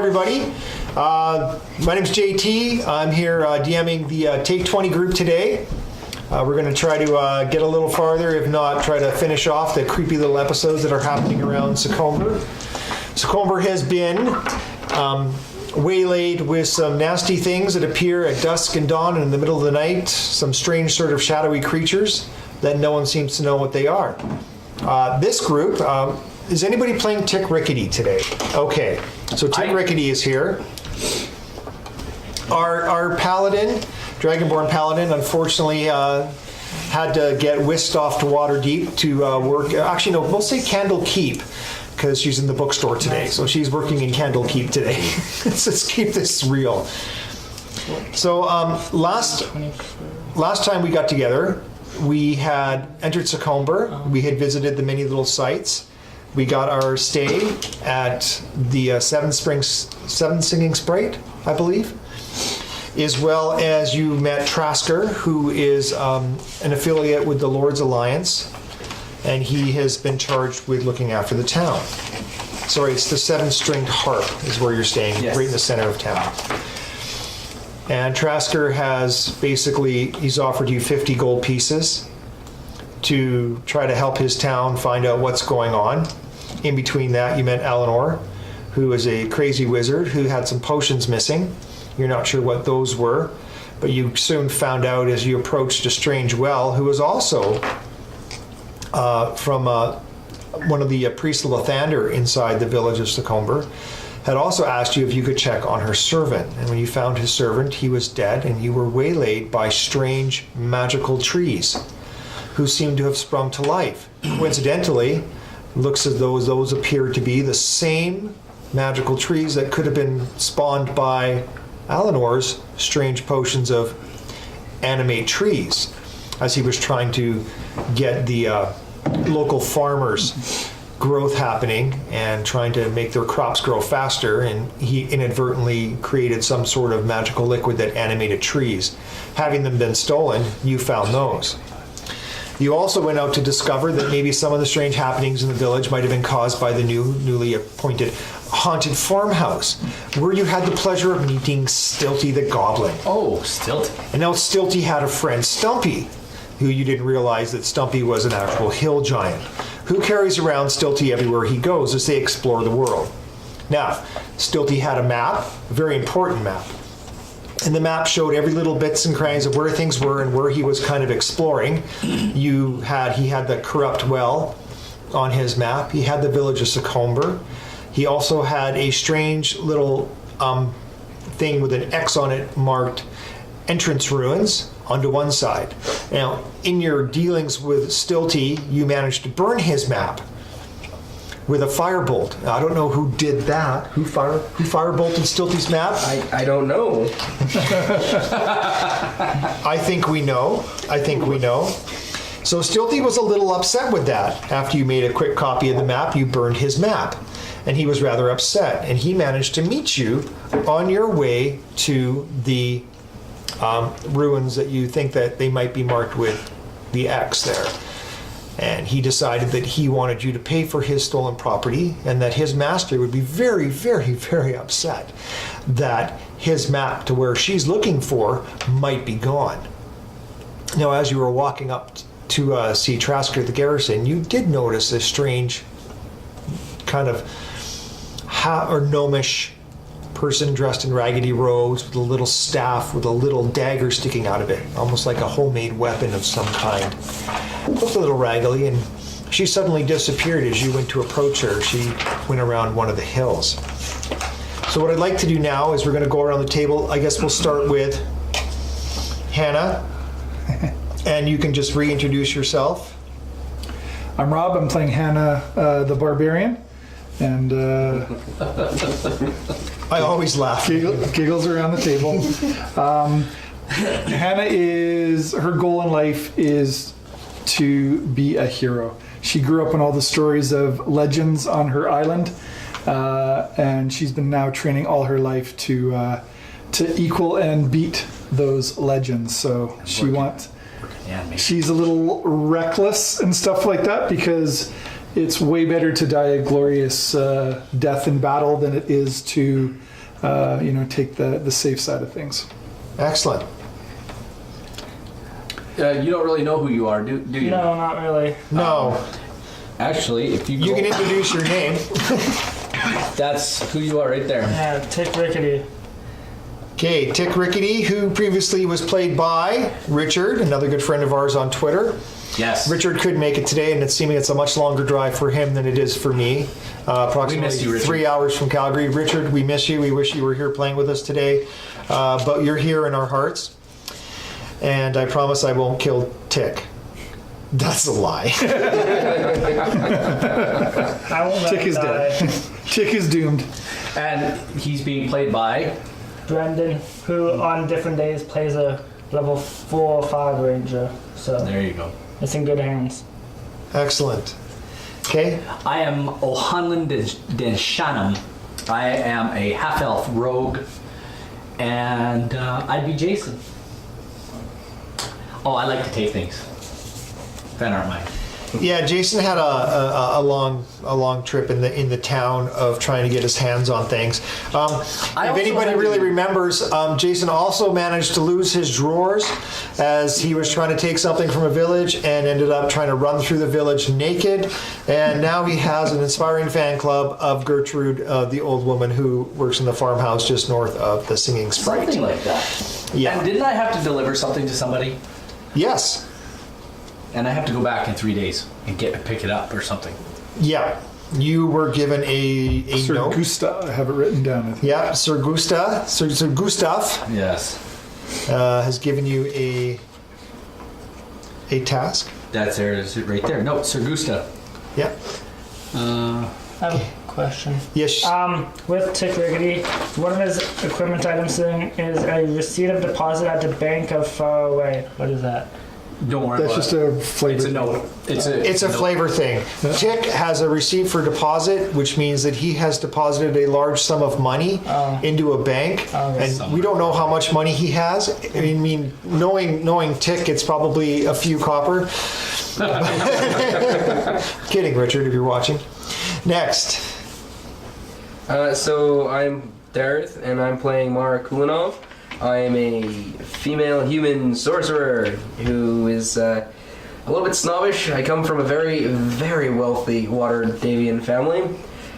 everybody. My name's JT. I'm here DMing the Take 20 group today. We're going to try to get a little farther, if not try to finish off the creepy little episodes that are happening around Secomber. Secomber has been waylaid with some nasty things that appear at dusk and dawn and in the middle of the night, some strange sort of shadowy creatures that no one seems to know what they are. This group, is anybody playing Tick Rickety today? Okay, so Tick Rickety is here. Our paladin, Dragonborn paladin, unfortunately had to get whisked off to Waterdeep to work. Actually, no, we'll say Candlekeep because she's in the bookstore today. So she's working in Candlekeep today. Let's keep this real. So last time we got together, we had entered Secomber. We had visited the many little sites. We got our stay at the Seven Singing Sprite, I believe, as well as you met Trasker, who is an affiliate with the Lord's Alliance, and he has been charged with looking after the town. Sorry, it's the Seven-Stringed Harp is where you're staying, yes. Right in the center of town. And Trasker has he's offered you 50 gold pieces to try to help his town find out what's going on. In between that, you met Eleanor, who is a crazy wizard who had some potions missing. You're not sure what those were, but you soon found out as you approached a strange well, who was also from one of the priests of Lathander inside the village of Secomber, had also asked you if you could check on her servant. And when you found his servant, he was dead, and you were waylaid by strange magical trees who seemed to have sprung to life. Coincidentally, looks as though those appear to be the same magical trees that could have been spawned by Eleanor's strange potions of animate trees, as he was trying to get the local farmers' growth happening and trying to make their crops grow faster, and he inadvertently created some sort of magical liquid that animated trees. Having them been stolen, you found those. You also went out to discover that maybe some of the strange happenings in the village might have been caused by the newly appointed haunted farmhouse, where you had the pleasure of meeting Stilty the Goblin. Oh, Stilty. And now Stilty had a friend, Stumpy, who you didn't realize that Stumpy was an actual hill giant, who carries around Stilty everywhere he goes as they explore the world. Now, Stilty had a map, a very important map, and the map showed every little bits and crannies of where things were and where he was kind of exploring. He had the corrupt well on his map. He had the village of Secomber. He also had a strange little thing with an X on it marked entrance ruins onto one side. Now, in your dealings with Stilty, you managed to burn his map with a firebolt. Now, I don't know who did that. Who firebolted Stilty's map? I don't know. I think we know. So Stilty was a little upset with that. After you made a quick copy of the map, you burned his map. And he was rather upset. And he managed to meet you on your way to the ruins that you think that they might be marked with the X there. And he decided that he wanted you to pay for his stolen property, and that his master would be very, very, very upset that his map to where she's looking for might be gone. Now, as you were walking up to see Trasker at the garrison, you did notice a strange kind of gnomish person dressed in raggedy robes with a little staff with a little dagger sticking out of it, almost like a homemade weapon of some kind. Looked a little raggedy, and she suddenly disappeared as you went to approach her. She went around one of the hills. So what I'd like to do now is we're going to go around the table. I guess we'll start with Hannah, and you can just reintroduce yourself. I'm Rob. I'm playing Hannah the Barbarian. And I always laugh. Giggles around the table. Hannah her goal in life is to be a hero. She grew up in all the stories of legends on her island, and she's been now training all her life to equal and beat those legends. So she's a little reckless and stuff like that, because it's way better to die a glorious death in battle than it is to take the safe side of things. Excellent. You don't really know who you are, do you? No, not really. No. Actually, if you You go, can introduce your name. that's who you are right there. Yeah, Tick Rickety. Okay, Tick Rickety, who previously was played by Richard, another good friend of ours on Twitter. Yes. Richard could make it today, and it's seeming it's a much longer drive for him than it is for me. Approximately We miss you, Richard. 3 hours from Calgary. Richard, we miss you. We wish you were here playing with us today. But you're here in our hearts. And I promise I won't kill Tick. That's a lie. I won't let Tick him is die. dead. Tick is doomed. And he's being played by. Brendan, who on different days plays a level 4 or 5 ranger. So There you go. it's in good hands. Excellent. Okay. I am O'Hanlon den Shannon. I am a half-elf rogue, and I'd be Jason. Oh, I like to take things. Fan art mine. Yeah, Jason had a long trip in the town of trying to get his hands on things. If also anybody had really to- remembers, Jason also managed to lose his drawers as he was trying to take something from a village and ended up trying to run through the village naked. And now he has an inspiring fan club of Gertrude, the old woman who works in the farmhouse just north of the Singing Sprite. Something like that. Yeah. And didn't I have to deliver something to somebody? Yes. And I have to go back in 3 days and pick it up or something. Yeah. You were given a Sir note. Gustav, I have it written down. I think. Yeah, Sir Gustav Yes. has given you a task. That's there. Is it right there? No, Sir Gusta. Yeah. I have a question. Yes. With Tick Rickety, one of his equipment items is a receipt of deposit at the bank of far away. What is that? Don't worry That's about just it. a flavor. It's a note. It's a note. flavor thing. Tick has a receipt for deposit, which means that he has deposited a large sum of money into a bank, and we don't know how much money he has. I mean, knowing Tick, it's probably a few copper. Kidding, Richard, if you're watching. Next. So I'm Dareth, and I'm playing Mara Kulinov. I am a female human sorcerer who is a little bit snobbish. I come from a very, very wealthy Water Davian family,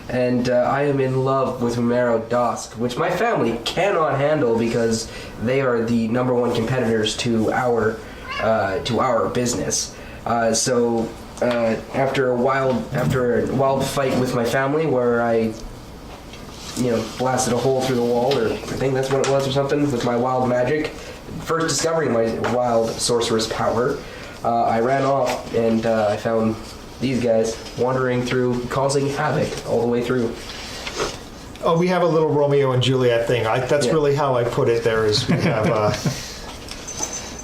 and I am in love with Romero Dosk, which my family cannot handle because they are the #1 competitors to our business. So after a wild fight with my family, where I blasted a hole through the wall, or I think that's what it was, or something, with my wild magic. First discovering my wild sorceress power, I ran off and I found these guys wandering through, causing havoc all the way through. Oh, we have a little Romeo and Juliet thing. That's Yeah. really how I put it there, is we have...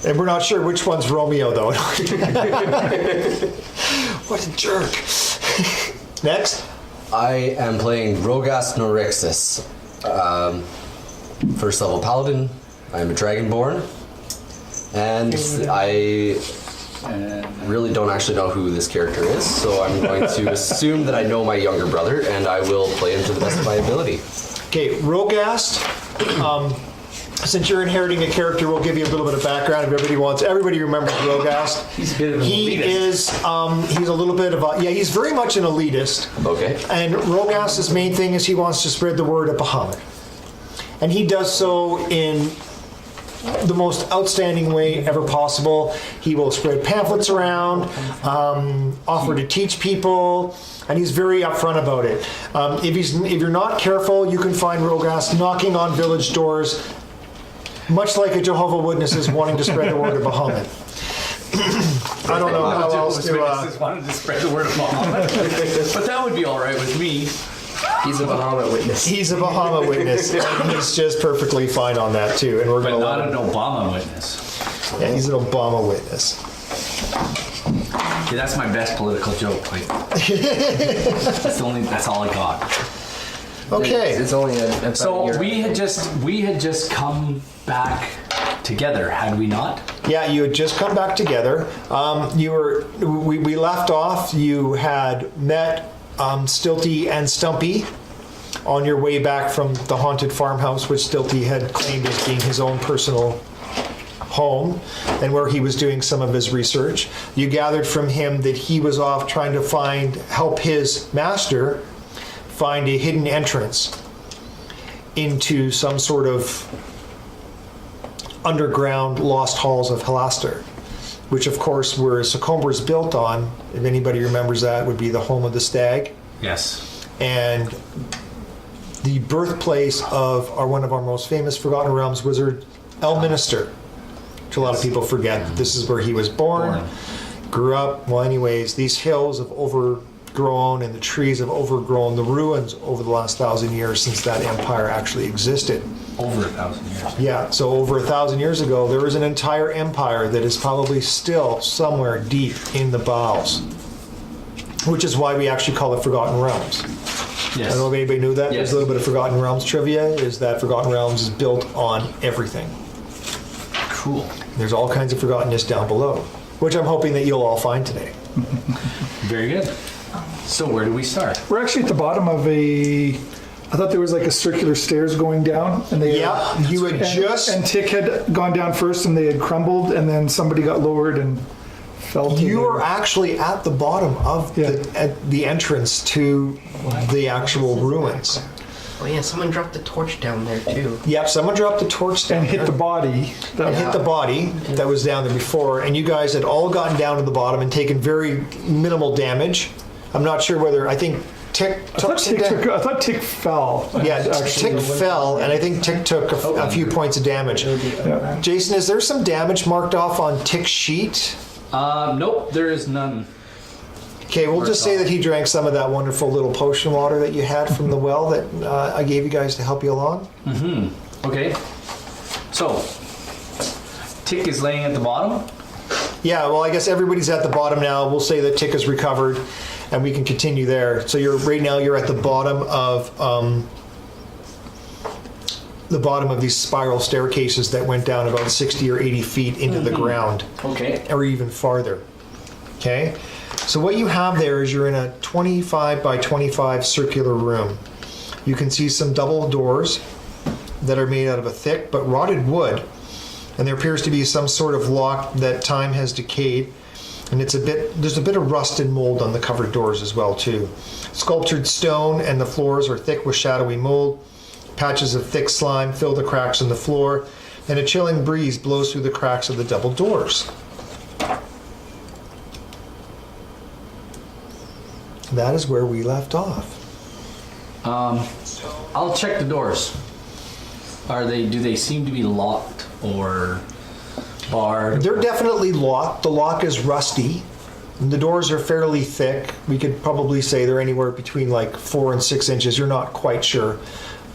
and we're not sure which one's Romeo, though. What a jerk. Next. I am playing Rogas Norixis. First level paladin. I am a dragonborn. And I really don't actually know who this character is, so I'm going to assume that I know my younger brother, and I will play him to the best of my ability. Okay, Rogast. Since you're inheriting a character, we'll give you a little bit of background if everybody remembers Rogast. He's a bit of an He elitist. is, he's a little bit of a, he's very much an elitist. Okay. And Rogast's main thing is he wants to spread the word of Bahamut. And he does so in the most outstanding way ever possible. He will spread pamphlets around, offer to teach people, and he's very upfront about it. If you're not careful, you can find Rogast knocking on village doors, much like a Jehovah Witness is wanting to spread the word of Bahamut. I don't know how else to... Witnesses wanted to spread the word of Muhammad. But that would be all right with me. He's a Bahamut witness. He's a Bahamut witness, and he's just perfectly fine on that too. And we're But going to not let an him. Obama witness. Yeah, he's an Obama witness. Yeah, that's my best political joke. Like, that's all I got. Okay. It's only a So year. we had just come back together, had we not? Yeah, you had just come back together. We left off. You had met Stilty and Stumpy on your way back from the haunted farmhouse, which Stilty had claimed as being his own personal home, and where he was doing some of his research, you gathered from him that he was off trying to help his master find a hidden entrance into some sort of underground lost halls of Halaster, which of course where Secomber is built on, if anybody remembers that, would be the home of the stag, Yes. and the birthplace of one of our most famous Forgotten Realms wizard, Elminster, which a lot of people forget. This is where he was born, grew up. Well, anyways, these hills have overgrown and the trees have overgrown the ruins over the last 1,000 years since that empire actually existed. Over 1,000 years. Yeah, so over 1,000 years ago, there was an entire empire that is probably still somewhere deep in the bowels, which is why we actually call it Forgotten Realms. I Yes. don't know if anybody knew that. Yes. There's a little bit of Forgotten Realms trivia, is that Forgotten Realms is built on everything. Cool. There's all kinds of forgottenness down below, which I'm hoping that you'll all find today. Very good. So where do we start? We're actually at the bottom of I thought there was like a circular stairs going down, and they Yeah, you had and Tick had gone down first, and they had crumbled, and then somebody got lowered and fell. To You the- are actually at the bottom of the entrance to the actual ruins. Oh yeah, someone dropped the torch down there too. Yep, someone dropped the torch down and hit the there. body. And hit the body that was down there before, and you guys had all gotten down to the bottom and taken very minimal damage. I'm not sure whether, I think Tick took some damage. I thought Tick fell. Yeah, Actually, Tick fell, and I think Tick took a few points of damage. Jason, is there some damage marked off on Tick's sheet? Nope, there is none. Okay, we'll just say that he drank some of that wonderful little potion water that you had from the well that I gave you guys to help you along. Okay. So, Tick is laying at the bottom. Yeah, well, I guess everybody's at the bottom now. We'll say that Tick is recovered, and we can continue there. So right now you're at the bottom of these spiral staircases that went down about 60 or 80 feet into the ground, Okay. or even farther. Okay, so what you have there is you're in a 25 by 25 circular room. You can see some double doors that are made out of a thick but rotted wood, and there appears to be some sort of lock that time has decayed, and there's a bit of rust and mold on the covered doors as well too. Sculptured stone, and the floors are thick with shadowy mold. Patches of thick slime fill the cracks in the floor, and a chilling breeze blows through the cracks of the double doors. That is where we left off. I'll check the doors. Do they seem to be locked or barred? They're definitely locked. The lock is rusty. And the doors are fairly thick. We could probably say they're anywhere between like 4 and 6 inches. You're not quite sure.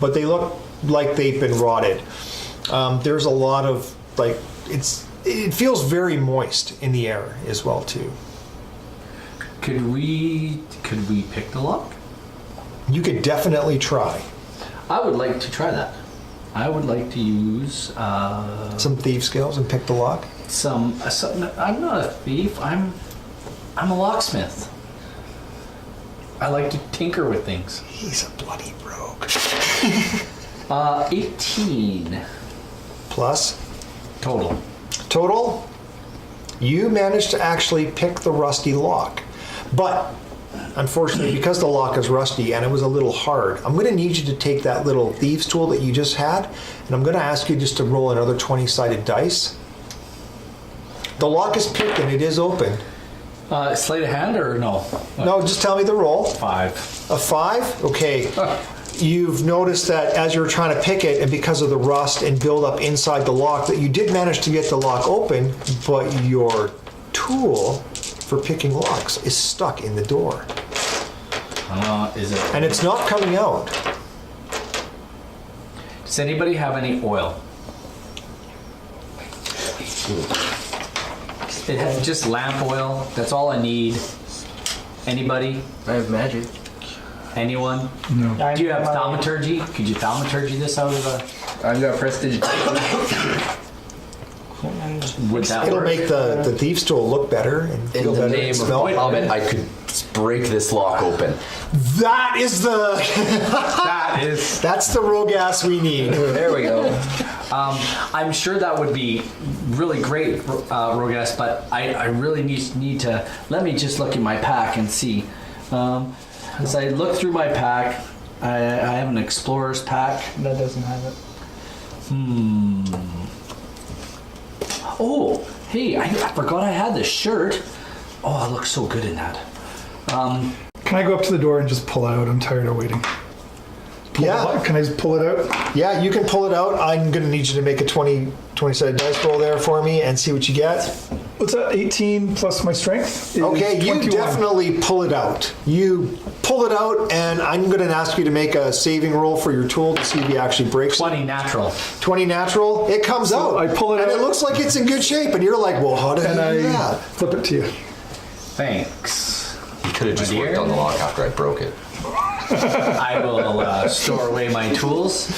But they look like they've been rotted. There's a lot of, it feels very moist in the air as well too. Could we pick the lock? You could definitely try. I would like to try that. I would like to use Some thief skills and pick the lock. some. I'm not a thief. I'm a locksmith. I like to tinker with things. He's a bloody rogue. 18 Plus, total. total, you managed to actually pick the rusty lock. But, unfortunately, because the lock is rusty and it was a little hard, I'm going to need you to take that little thieves tool that you just had, and I'm going to ask you just to roll another 20-sided dice. The lock is picked and it is open. Sleight of hand or no? No, just tell me the roll. 5. A 5? Okay. You've noticed that as you were trying to pick it, and because of the rust and buildup inside the lock, that you did manage to get the lock open, but your tool for picking locks is stuck in the door. Is it? And it's not coming out. Does anybody have any oil? It has just lamp oil. That's all I need. Anybody? I have magic. Anyone? No. Do you have thaumaturgy? Could you thaumaturgy this out of a... I've got prestige. would that It'll work? make the thief's tool look better and In feel the better name and of smell. Muhammad, I could break this lock open. That is the That is. that's the rogue ass we need. There we go. I'm sure that would be really great, Rogas, but I really need to. Let me just look at my pack and see. As I look through my pack, I have an explorer's pack. That doesn't have it. Oh, hey, I forgot I had this shirt. Oh, I look so good in that. Can I go up to the door and just pull it out? I'm tired of waiting. Yeah. Can I just pull it out? Yeah, you can pull it out. I'm going to need you to make a 20-sided dice roll there for me and see what you get. What's that? 18 plus my strength? is Okay, you 21. definitely pull it out. You pull it out, and I'm going to ask you to make a saving roll for your tool to see if he actually breaks 20 natural. 20 natural. It comes So out. I pull it and out. it looks like it's in good shape. And you're like, well, how did And I do I that? flip it to you. Thanks. You could have just My dear. worked on the lock after I broke it. I will store away my tools,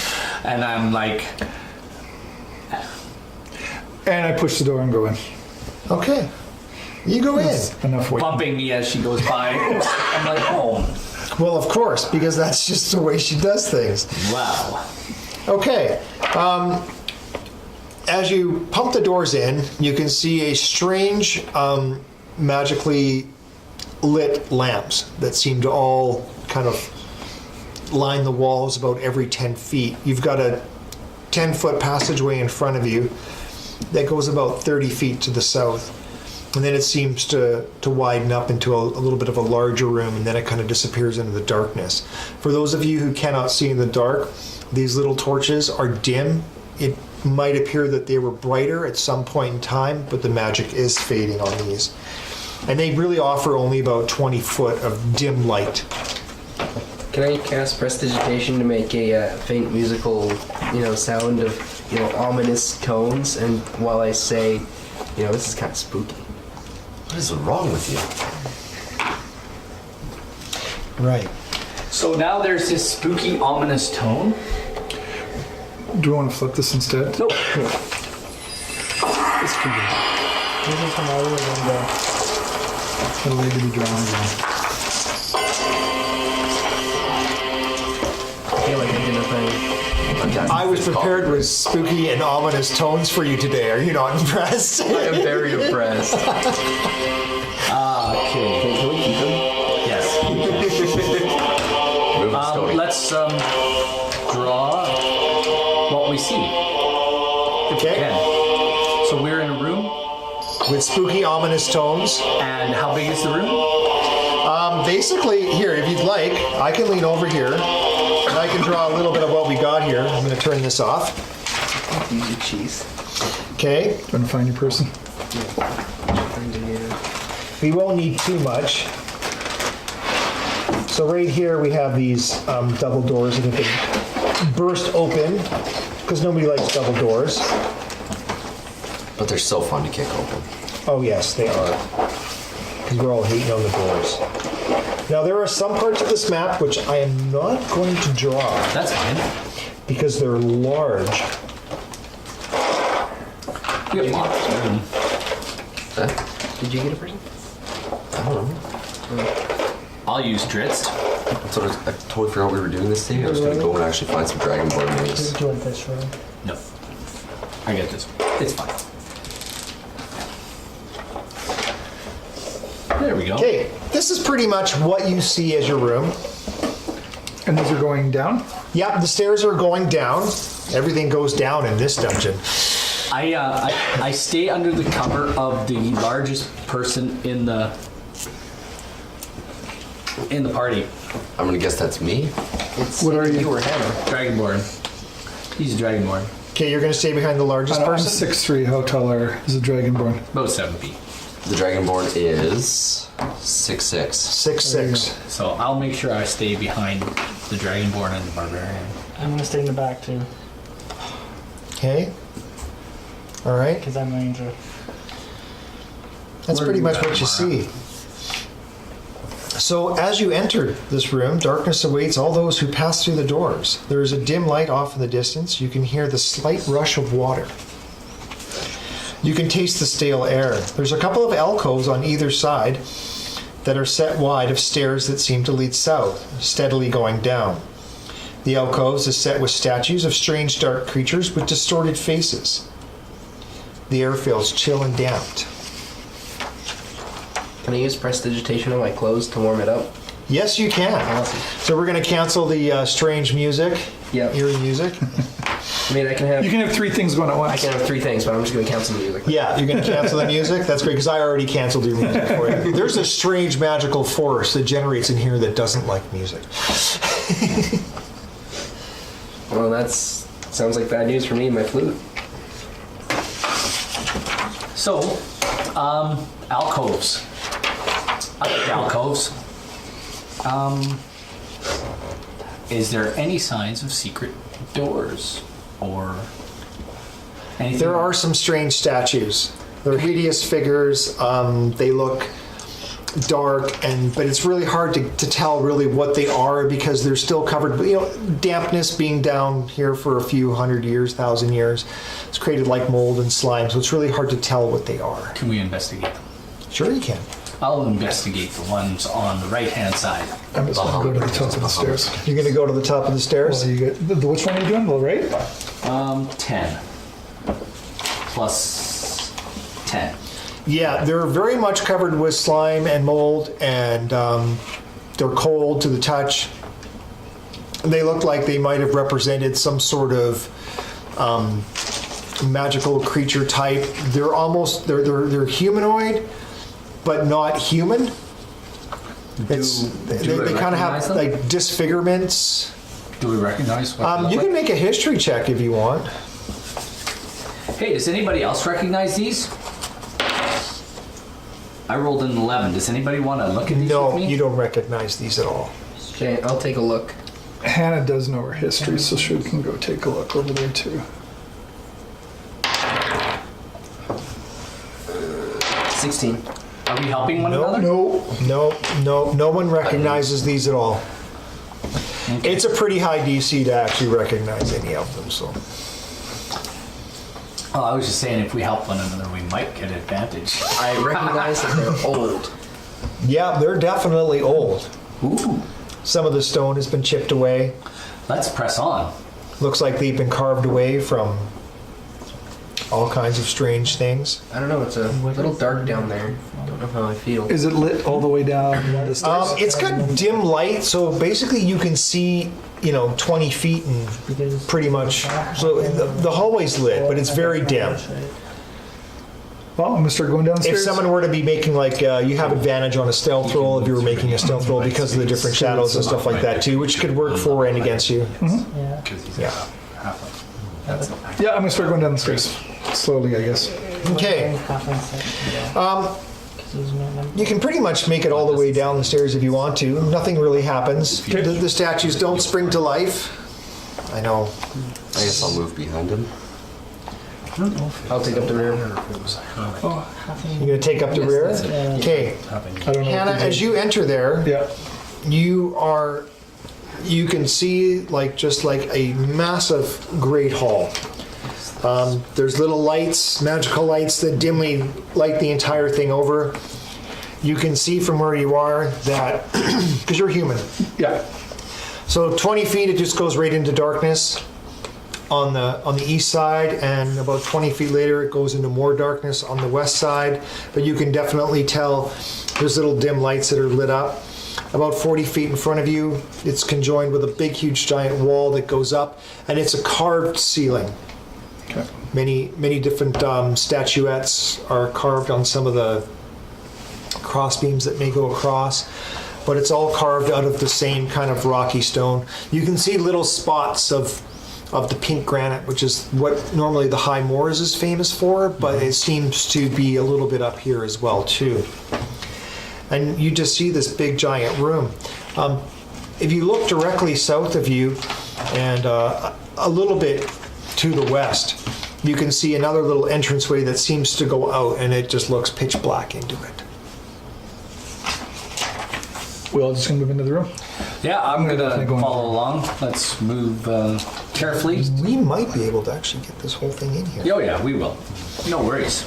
and I'm like, And I push the door and go in. Okay. You go in. That's enough waiting. bumping me as she goes by. I'm like, oh, Well, of course, because that's just the way she does things. wow. Okay. As you pump the doors in, you can see a strange, magically lit lamps that seem to all kind of line the walls about every 10 feet. You've got a 10-foot passageway in front of you that goes about 30 feet to the south. And then it seems to widen up into a little bit of a larger room, and then it kind of disappears into the darkness. For those of you who cannot see in the dark, these little torches are dim. It might appear that they were brighter at some point in time, but the magic is fading on these. And they really offer only about 20 foot of dim light. Can I cast Prestidigitation to make a faint musical, sound of, ominous tones? And while I say, this is kind of spooky. What is wrong with you? Right. So now there's this spooky, ominous tone. Do you want to flip this instead? Nope. This could be. This is from all over the It'll need to be drawn again. I feel like I did a thing. I was prepared with spooky and ominous tones for you today. Are you not impressed? I am very impressed. Okay. Can we keep him? Yes. Move it, Stony. Let's draw what we see. Okay. Again. So we're in a room, With spooky, ominous tones. and how big is the room? Basically, here, if you'd like, I can lean over here, and I can draw a little bit of what we got here. I'm going to turn this off. Use your cheese. Okay. Do you want to find your person? We won't need too much. So right here we have these double doors that have been burst open, because nobody likes double doors. But they're so fun to kick open. Oh yes, they are. Because we're all hating on the doors. Now there are some parts of this map which I am not going to draw That's fine. because they're large. We have lots of room. Did you get a person? I don't know. I'll use Dritz. I totally forgot we were doing this thing. I was going to go and actually find some Dragonborn names. Do you want this room? No. I get this. It's fine. There we go. Okay, this is pretty much what you see as your room. And these are going down? Yep, the stairs are going down. Everything goes down in this dungeon. I stay under the cover of the largest person in the party. I'm going to guess that's me. What are you? You were Hammer. Dragonborn. He's a Dragonborn. Okay, you're going to stay behind the largest I'm person? 6'3". How tall is a dragonborn? About 7 feet. The Dragonborn is 6'6". 6'6". So I'll make sure I stay behind the Dragonborn and the Barbarian. I'm gonna stay in the back too, Okay. All right. because I'm ranger. That's pretty much what you see. So as you enter this room, darkness awaits all those who pass through the doors. There is a dim light off in the distance. You can hear the slight rush of water. You can taste the stale air. There's a couple of alcoves on either side that are set wide of stairs that seem to lead south, steadily going down. The alcoves is set with statues of strange dark creatures with distorted faces. The air feels chill and damped. Can I use prestidigitation on my clothes to warm it up? Yes, you can. Awesome. So we're going to cancel the strange music, Yep. eerie music. I mean, I can have. You can have 3 things going at once. I can have 3 things, but I'm just going to cancel the music. Yeah, you're going to cancel the music? That's great, because I already canceled your music for you. There's a strange magical force that generates in here that doesn't like music. Well, that's sounds like bad news for me and my flute. So, alcoves. I like alcoves. Is there any signs of secret doors or anything? There are some strange statues. They're hideous figures. They look dark, but it's really hard to tell really what they are because they're still covered. Dampness being down here for a few hundred years, 1,000 years, it's created like mold and slime, so it's really hard to tell what they are. Can we investigate them? Sure, you can. I'll investigate the ones on the right-hand side. I'm just going to go to the top of the stairs. You're going to go to the top of the stairs. So you get which one are you doing? The right? 10 plus 10. Yeah, they're very much covered with slime and mold, and they're cold to the touch. They look like they might have represented some sort of magical creature type. They're almost they're humanoid, but not human. They kind of have recognize them? like disfigurements. Do we recognize what they You look can make a history check if you want. like? Hey, does anybody else recognize these? I rolled an 11. Does anybody want to look at these No, with me? you don't recognize these at all. Okay, I'll take a look. Hannah does know her history, so she can go take a look over there too. 16. Are we helping one No, another? no one recognizes these at all. Okay. It's a pretty high DC to actually recognize any of them, so. Oh, I was just saying if we help one another, we might get advantage. I recognize that they're old. Yeah, they're definitely old. Ooh. Some of the stone has been chipped away. Let's press on. Looks like they've been carved away from all kinds of strange things. I don't know, it's a little dark down there. Don't know how I feel. Is it lit all the way down the stairs? It's got dim light, so basically you can see, 20 feet and pretty much. So the hallway's lit, but it's very dim. Well, I'm going to start going down the If stairs. someone were to be making you have advantage on a stealth roll if you were making a stealth roll because of the different shadows and stuff like that too, which could work for and against you. Yeah. Yeah. Yeah, I'm going to start going down the stairs. Slowly, I guess. Okay. You can pretty much make it all the way down the stairs if you want to. Nothing really happens. The statues don't spring to life. I know. I guess I'll move behind him. I'll take up the rear. You're going to take up the rear? Okay. I don't know. Hannah, as you enter there, Yeah. you can see just like a massive great hall. There's little lights, magical lights that dimly light the entire thing over. You can see from where you are that, because you're human. Yeah. So 20 feet, it just goes right into darkness on the east side, and about 20 feet later, it goes into more darkness on the west side. But you can definitely tell there's little dim lights that are lit up. About 40 feet in front of you, it's conjoined with a big, huge, giant wall that goes up, and it's a carved ceiling. Okay. Many different statuettes are carved on some of the cross beams that may go across, but it's all carved out of the same kind of rocky stone. You can see little spots of the pink granite, which is what normally the High Moors is famous for, but it seems to be a little bit up here as well too. And you just see this big giant room. If you look directly south of you and a little bit to the west, you can see another little entranceway that seems to go out, and it just looks pitch black into it. We're all just going to move into the room. Yeah, I'm gonna gonna definitely go in. follow along. Let's move carefully. We might be able to actually get this whole thing in here. Oh yeah, we will. No worries.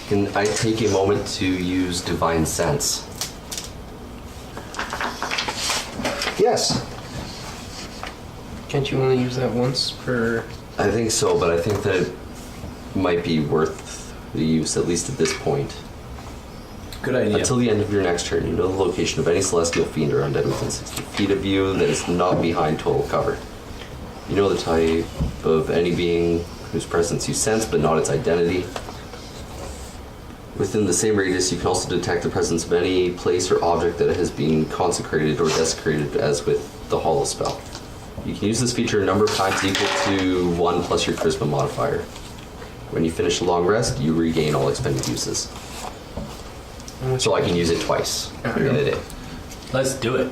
Can I take a moment to use Divine Sense? Yes. Can't you only use that once per? I think so, but I think that it might be worth the use, at least at this point. Good idea. Until the end of your next turn, you know the location of any celestial fiend or undead within 60 feet of you that is not behind total cover. You know the type of any being whose presence you sense, but not its identity. Within the same radius, you can also detect the presence of any place or object that has been consecrated or desecrated, as with the Hollow spell. You can use this feature a number of times equal to 1 plus your Charisma modifier. When you finish a long rest, you regain all expended uses. So I can use it twice in a day. Let's do it.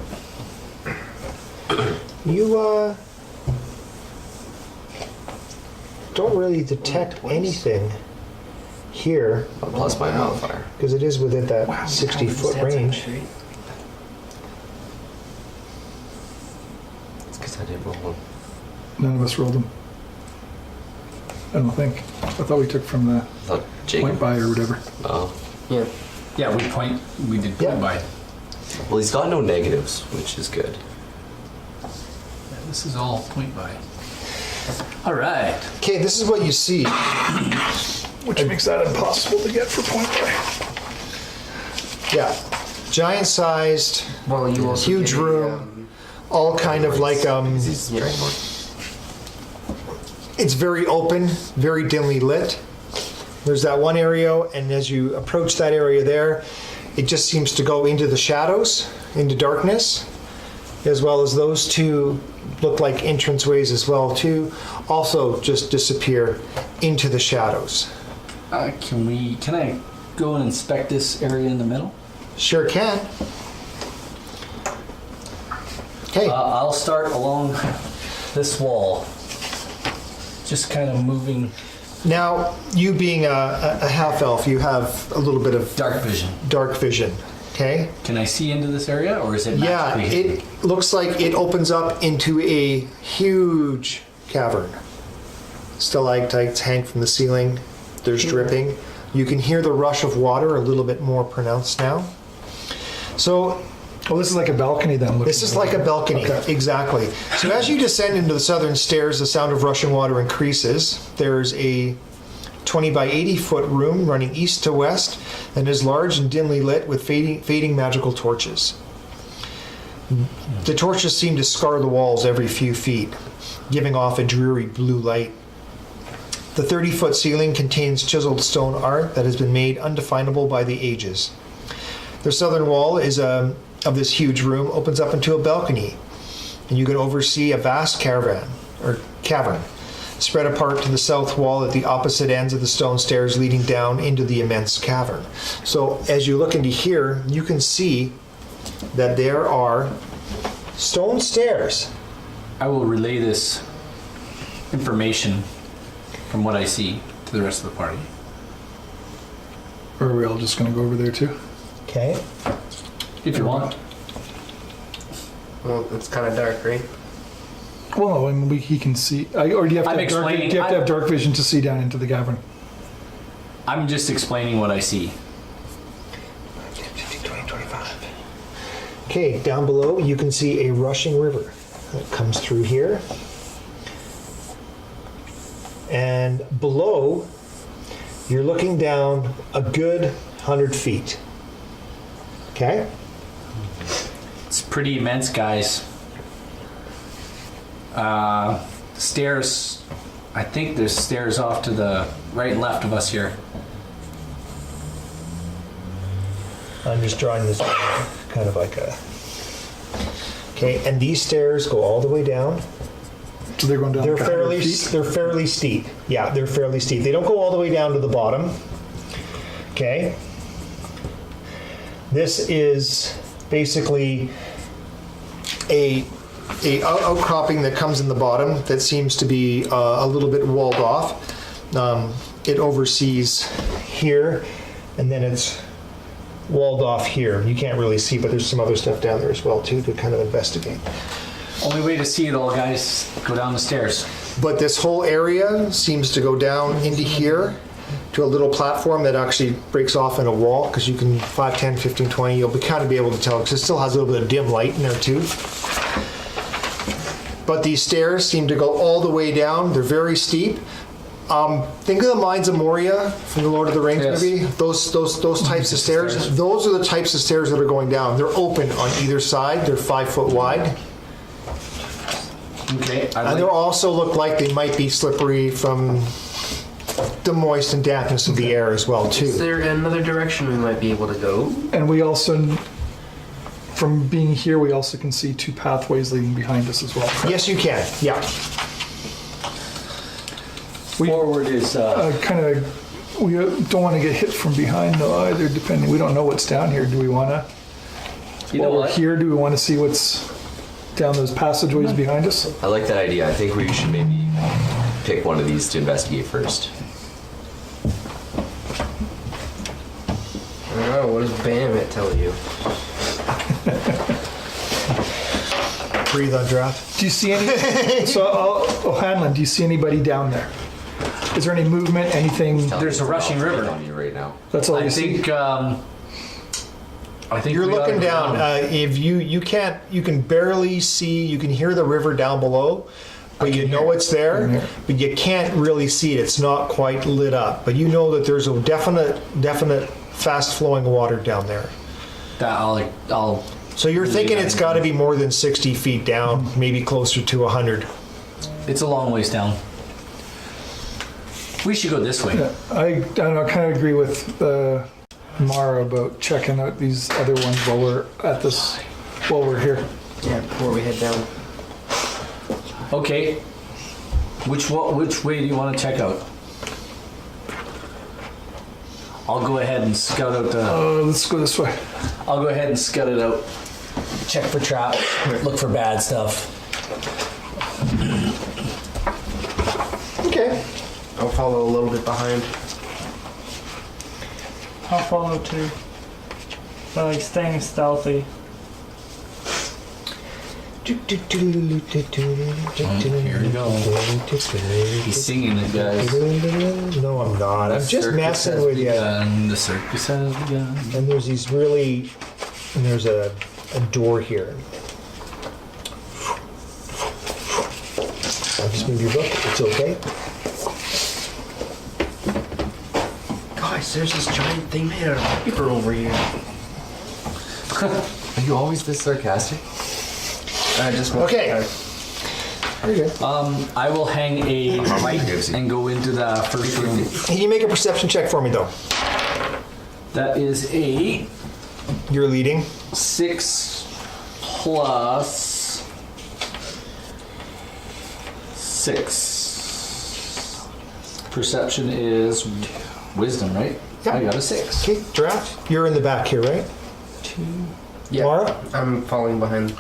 You don't really detect anything here Plus my modifier. because it is within that 60-foot range. It's because I didn't roll one. None of us rolled them. I don't think. I thought we took from the I thought Jacob. point by or whatever. Oh. Yeah. Yeah, we did point Yeah. by. Well, he's got no negatives, which is good. This is all point by. All right. Okay, this is what you see. Which makes that impossible to get for point by. Yeah, giant-sized, Well, you also huge get a, room, all kind of like He's yeah. it's very open, very dimly lit. There's that one area, and as you approach that area there, it just seems to go into the shadows, into darkness, as well as those two look like entranceways as well too, also just disappear into the shadows. Can I go and inspect this area in the middle? Sure can. Okay. I'll start along this wall. Just kind of moving. Now, you being a half elf, you have a little bit of Dark vision. dark vision. Okay. Can I see into this area, or is it Yeah, magically hidden? it looks like it opens up into a huge cavern. Stalactites hang from the ceiling. There's dripping. You can hear the rush of water a little bit more pronounced now. So Well, this is like a balcony then. this is like a balcony, Okay. exactly. So as you descend into the southern stairs, the sound of rushing water increases. There's a 20 by 80 foot room running east to west and is large and dimly lit with fading magical torches. The torches seem to scar the walls every few feet, giving off a dreary blue light. The 30-foot ceiling contains chiseled stone art that has been made undefinable by the ages. The southern wall is of this huge room opens up into a balcony, and you can oversee a vast cavern spread apart to the south wall at the opposite ends of the stone stairs leading down into the immense cavern. So as you look into here, you can see that there are stone stairs. I will relay this information from what I see to the rest of the party. Or are we all just going to go over there too? Okay. If you want. Well, it's kind of dark, right? Well, no, I mean, he can see. Or do you have to, I'm have dark, do explaining- you have to have dark vision to see down into the cavern? I'm just explaining what I see. 15, 20, 25. Okay, down below you can see a rushing river that comes through here. And below, you're looking down a good 100 feet. Okay? It's pretty immense, guys. Stairs. I think there's stairs off to the right and left of us here. I'm just drawing this kind of like a... Okay, and these stairs go all the way down. So they're going down. They're like 100 fairly, feet? they're fairly steep. Yeah, they're fairly steep. They don't go all the way down to the bottom. Okay. This is basically a outcropping that comes in the bottom that seems to be a little bit walled off. It oversees here, and then it's walled off here. You can't really see, but there's some other stuff down there as well too to kind of investigate. Only way to see it all, guys, go down the stairs. But this whole area seems to go down into here to a little platform that actually breaks off in a wall, because you can 5, 10, 15, 20, you'll kind of be able to tell, because it still has a little bit of dim light in there too. But these stairs seem to go all the way down. They're very steep. Think of the Mines of Moria from the Lord of the Rings Yes. movie. Those types of stairs. Those are the types of stairs that are going down. They're open on either side. They're 5 foot wide. Okay. And they also look like they might be slippery from the moist and dampness of the air as well Is too. there another direction we might be able to go? And we also, from being here, we also can see 2 pathways leading behind us as well. Yes, you can. Yeah. Forward is, Kind of, we don't want to get hit from behind though either, depending, we don't know what's down here. Do we want to, you know while we're what? here, do we want to see what's down those passageways behind us? I like that idea. I think we should maybe pick one of these to investigate first. I don't know. What does Bahamut tell you? Breathe on draft. Do you see any, O'Hanlon, do you see anybody down there? Is there any movement, anything? There's a rushing river. On you right now. That's all I you see? think, I think You're we ought to looking go down. If you can barely see. You can hear the river down below, but you know it's there. But you can't really see it. It's not quite lit up. But you know that there's a definite fast flowing water down there. That I'll. So you're thinking it's got to be more than 60 feet down, maybe closer to 100. It's a long ways down. We should go this way. Yeah, I don't know, I kind of agree with Mara about checking out these other ones while we're here. Yeah, before we head down. Okay. Which way do you want to check out? I'll go ahead and scout out the. Let's go this way. I'll go ahead and scout it out. Check for traps. Look for bad stuff. Okay. I'll follow a little bit behind. I'll follow too. But like staying stealthy. Here we go. He's singing it, guys. No, I'm not. I'm just messing with you. The circus has begun. And there's there's a door here. I'll just move your book. It's okay. Guys, there's this giant thing made out of paper over here. Are you always this sarcastic? I just Okay. Very good. I will hang a light and go into the first room. Can you make a perception check for me, though? That is a You're leading. 6 plus 6. Perception is wisdom, right? Yeah. I got a 6. Okay, draft. You're in the back here, right? Yeah, Mara? I'm falling behind.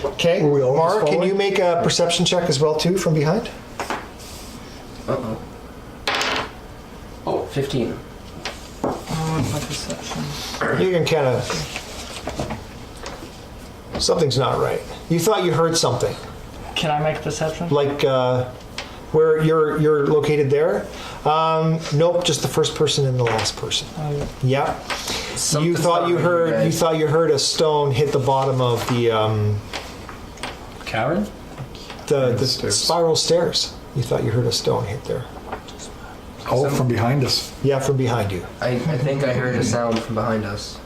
Okay. Were we all Mara, just can following? you make a perception check as well, too, from behind? Uh-oh. Oh, 15. My perception. You can kind of... Something's not right. You thought you heard something. Can I make perception? Like where you're located there? Nope, just the first person and the last person. Yeah. You Something's thought not you right, heard guys. a stone hit the bottom of the Karen? Stairs. spiral stairs. You thought you heard a stone hit there. Oh, from behind us. Yeah, from behind you. I think I heard a sound from behind us.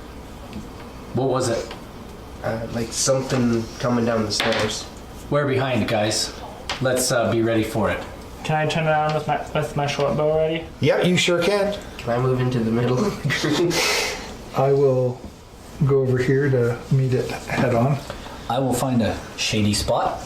What was it? Like something coming down the stairs. We're behind, guys. Let's be ready for it. Can I turn around with my short bow ready? Yeah, you sure can. Can I move into the middle of the group? I will go over here to meet it head on. I will find a shady spot.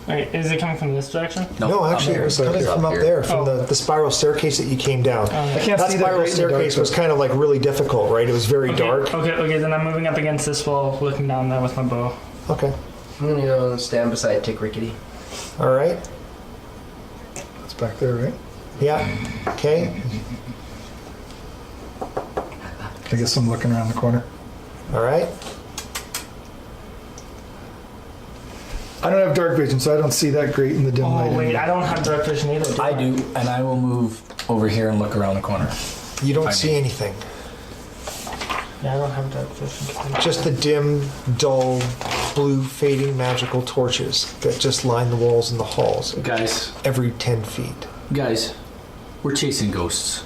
Wait, is it coming from this direction? No, up actually, it here. was coming from up Here. there, from Oh. the spiral staircase that you came down. I can't That see spiral right in the dark, staircase was though. kind of like really difficult, right? It was very dark. Okay, then I'm moving up against this wall, looking down there with my bow. Okay. I'm gonna go stand beside Tick Rickety. All right. It's back there, right? Yeah. Okay. I guess I'm looking around the corner. All right. I don't have dark vision, so I don't see that great in the dim light. Oh wait, I don't have dark vision either. Do I do, and I will move over here and look around the corner. You don't I see mean- anything. Yeah, I don't have dark vision. Just the dim, dull, blue, fading magical torches that just line the walls and the halls Guys, every 10 feet. we're chasing ghosts.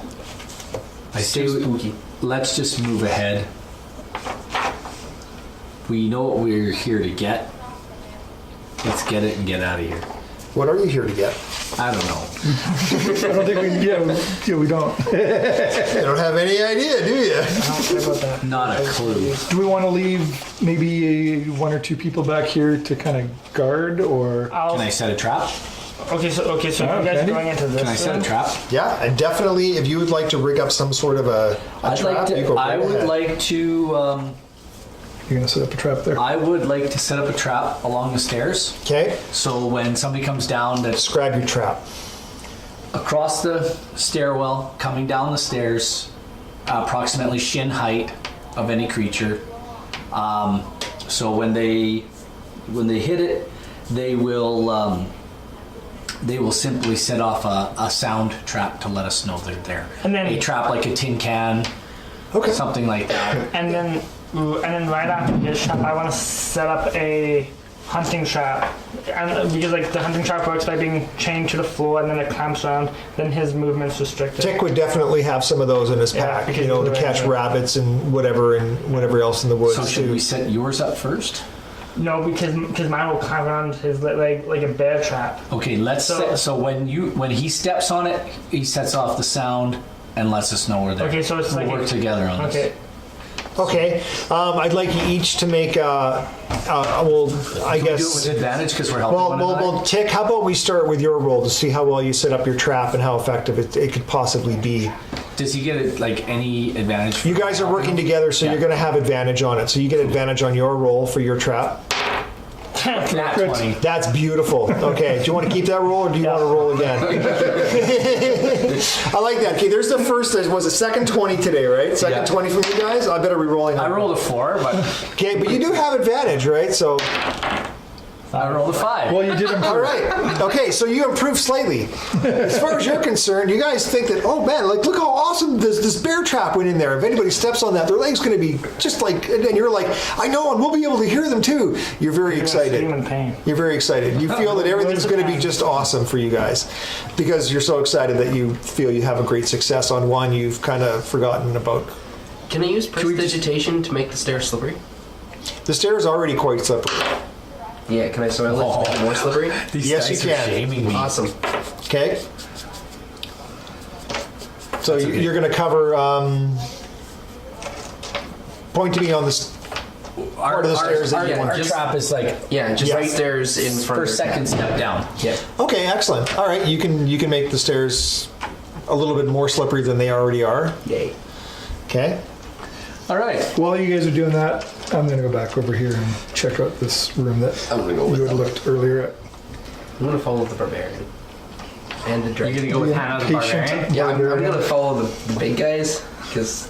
I say Too spooky. let's just move ahead. We know what we're here to get. Let's get it and get out of here. What are you here to get? I don't know. I don't think we don't. You don't have any idea, do you? I don't care about that. Not a clue. Do we want to leave maybe one or two people back here to kind of guard, or? I'll, Can I set a trap? okay, so Oh, you guys can you? going into this? Can I set a room? trap? Yeah, and definitely if you would like to rig up some sort of a trap, you go right I would ahead. like to. You're going to set up a trap there? I would like to set up a trap along the stairs. Okay, So when somebody comes down that's describe your trap. across the stairwell, coming down the stairs, approximately shin height of any creature. So when they hit it, they will simply set off a sound trap to let us know they're there. And then- a trap like a tin can, Okay. something like that. And then right after his trap, I want to set up a hunting trap, and because like the hunting trap works by being chained to the floor and then it clamps around, then his movement's restricted. Tick would definitely have some of those in his Yeah, pack, because you know, to he's catch right. rabbits and whatever else in the woods So should too. we set yours up first? No, because mine will climb around his leg like a bear trap. Okay, let's So- set, so when he steps on it, he sets off the sound and lets us know we're there. Okay, so it's we'll like work together on this. Okay, Okay, I'd like you each to make well, I Can we do it guess. with advantage because we're helping Well, one another? well, Tick, how about we start with your roll to see how well you set up your trap and how effective it could possibly be. Does he get like any advantage? You guys are working together, so Yeah. you're going to have advantage on it. So you get advantage on your roll for your trap. Nat 20. That's beautiful. Okay, do you want to keep that roll or do you want to roll again? I like that. Okay, there's the first, was it second 20 today, right? Second Yeah. 20 from you guys? I better be rolling. I rolled a 4, but Okay, but you do have advantage, right? So, I rolled a 5. Well, you did improve. all right. Okay, so you improved slightly. As far as you're concerned, you guys think that, oh man, like look how awesome this bear trap went in there. If anybody steps on that, their leg's going to be just like, and you're like, I know, and we'll be able to hear them too. You're very excited. scream in pain. You're very excited. You feel that everything's going to be just awesome for you guys because you're so excited that you feel you have a great success on one you've kind of forgotten about. Can I use prestidigitation to make the stairs slippery? The stair is already quite slippery. Yeah, can I soil it to make it more slippery? These Yes, dice you are can. shaming me. Awesome. Okay. So you're going to cover. Point to me on this part of the stairs that you want. Our just- trap is like Yeah, just Yeah. stairs in front first, of your second step down. Yeah. Okay, excellent. All right, you can make the stairs a little bit more slippery than they already are. Yay. Okay. All right. While you guys are doing that, I'm going to go back over here and check out this room that I'm gonna go with you had that. looked earlier at. I'm gonna follow the barbarian. And the You're dragon. going to go with Yeah, Hannah the patient. Barbarian? Yeah, I'm gonna follow the big guys because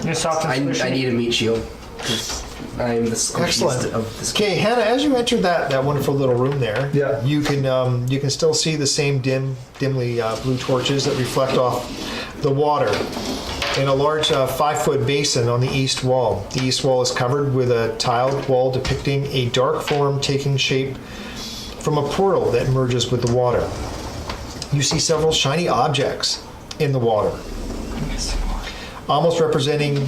Your soft I intuition. need a meat shield. 'Cause I'm the squishiest Excellent. of this. Okay, Hannah, as you enter that wonderful little room there, Yeah. you can still see the same dimly blue torches that reflect off the water in a large 5-foot basin on the east wall. The east wall is covered with a tiled wall depicting a dark form taking shape from a portal that merges with the water. You see several shiny objects in the water, almost representing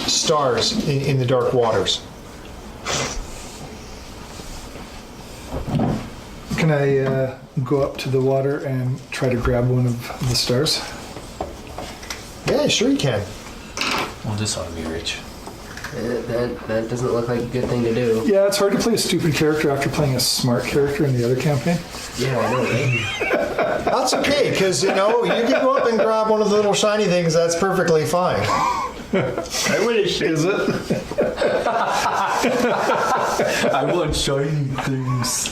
stars in the dark waters. Can I go up to the water and try to grab one of the stars? Yeah, sure you can. Well, this ought to be rich. That doesn't look like a good thing to do. Yeah, it's hard to play a stupid character after playing a smart character in the other campaign. Yeah, I know, right? That's okay, because you can go up and grab one of the little shiny things. That's perfectly fine. I wish. Is it? I want shiny things.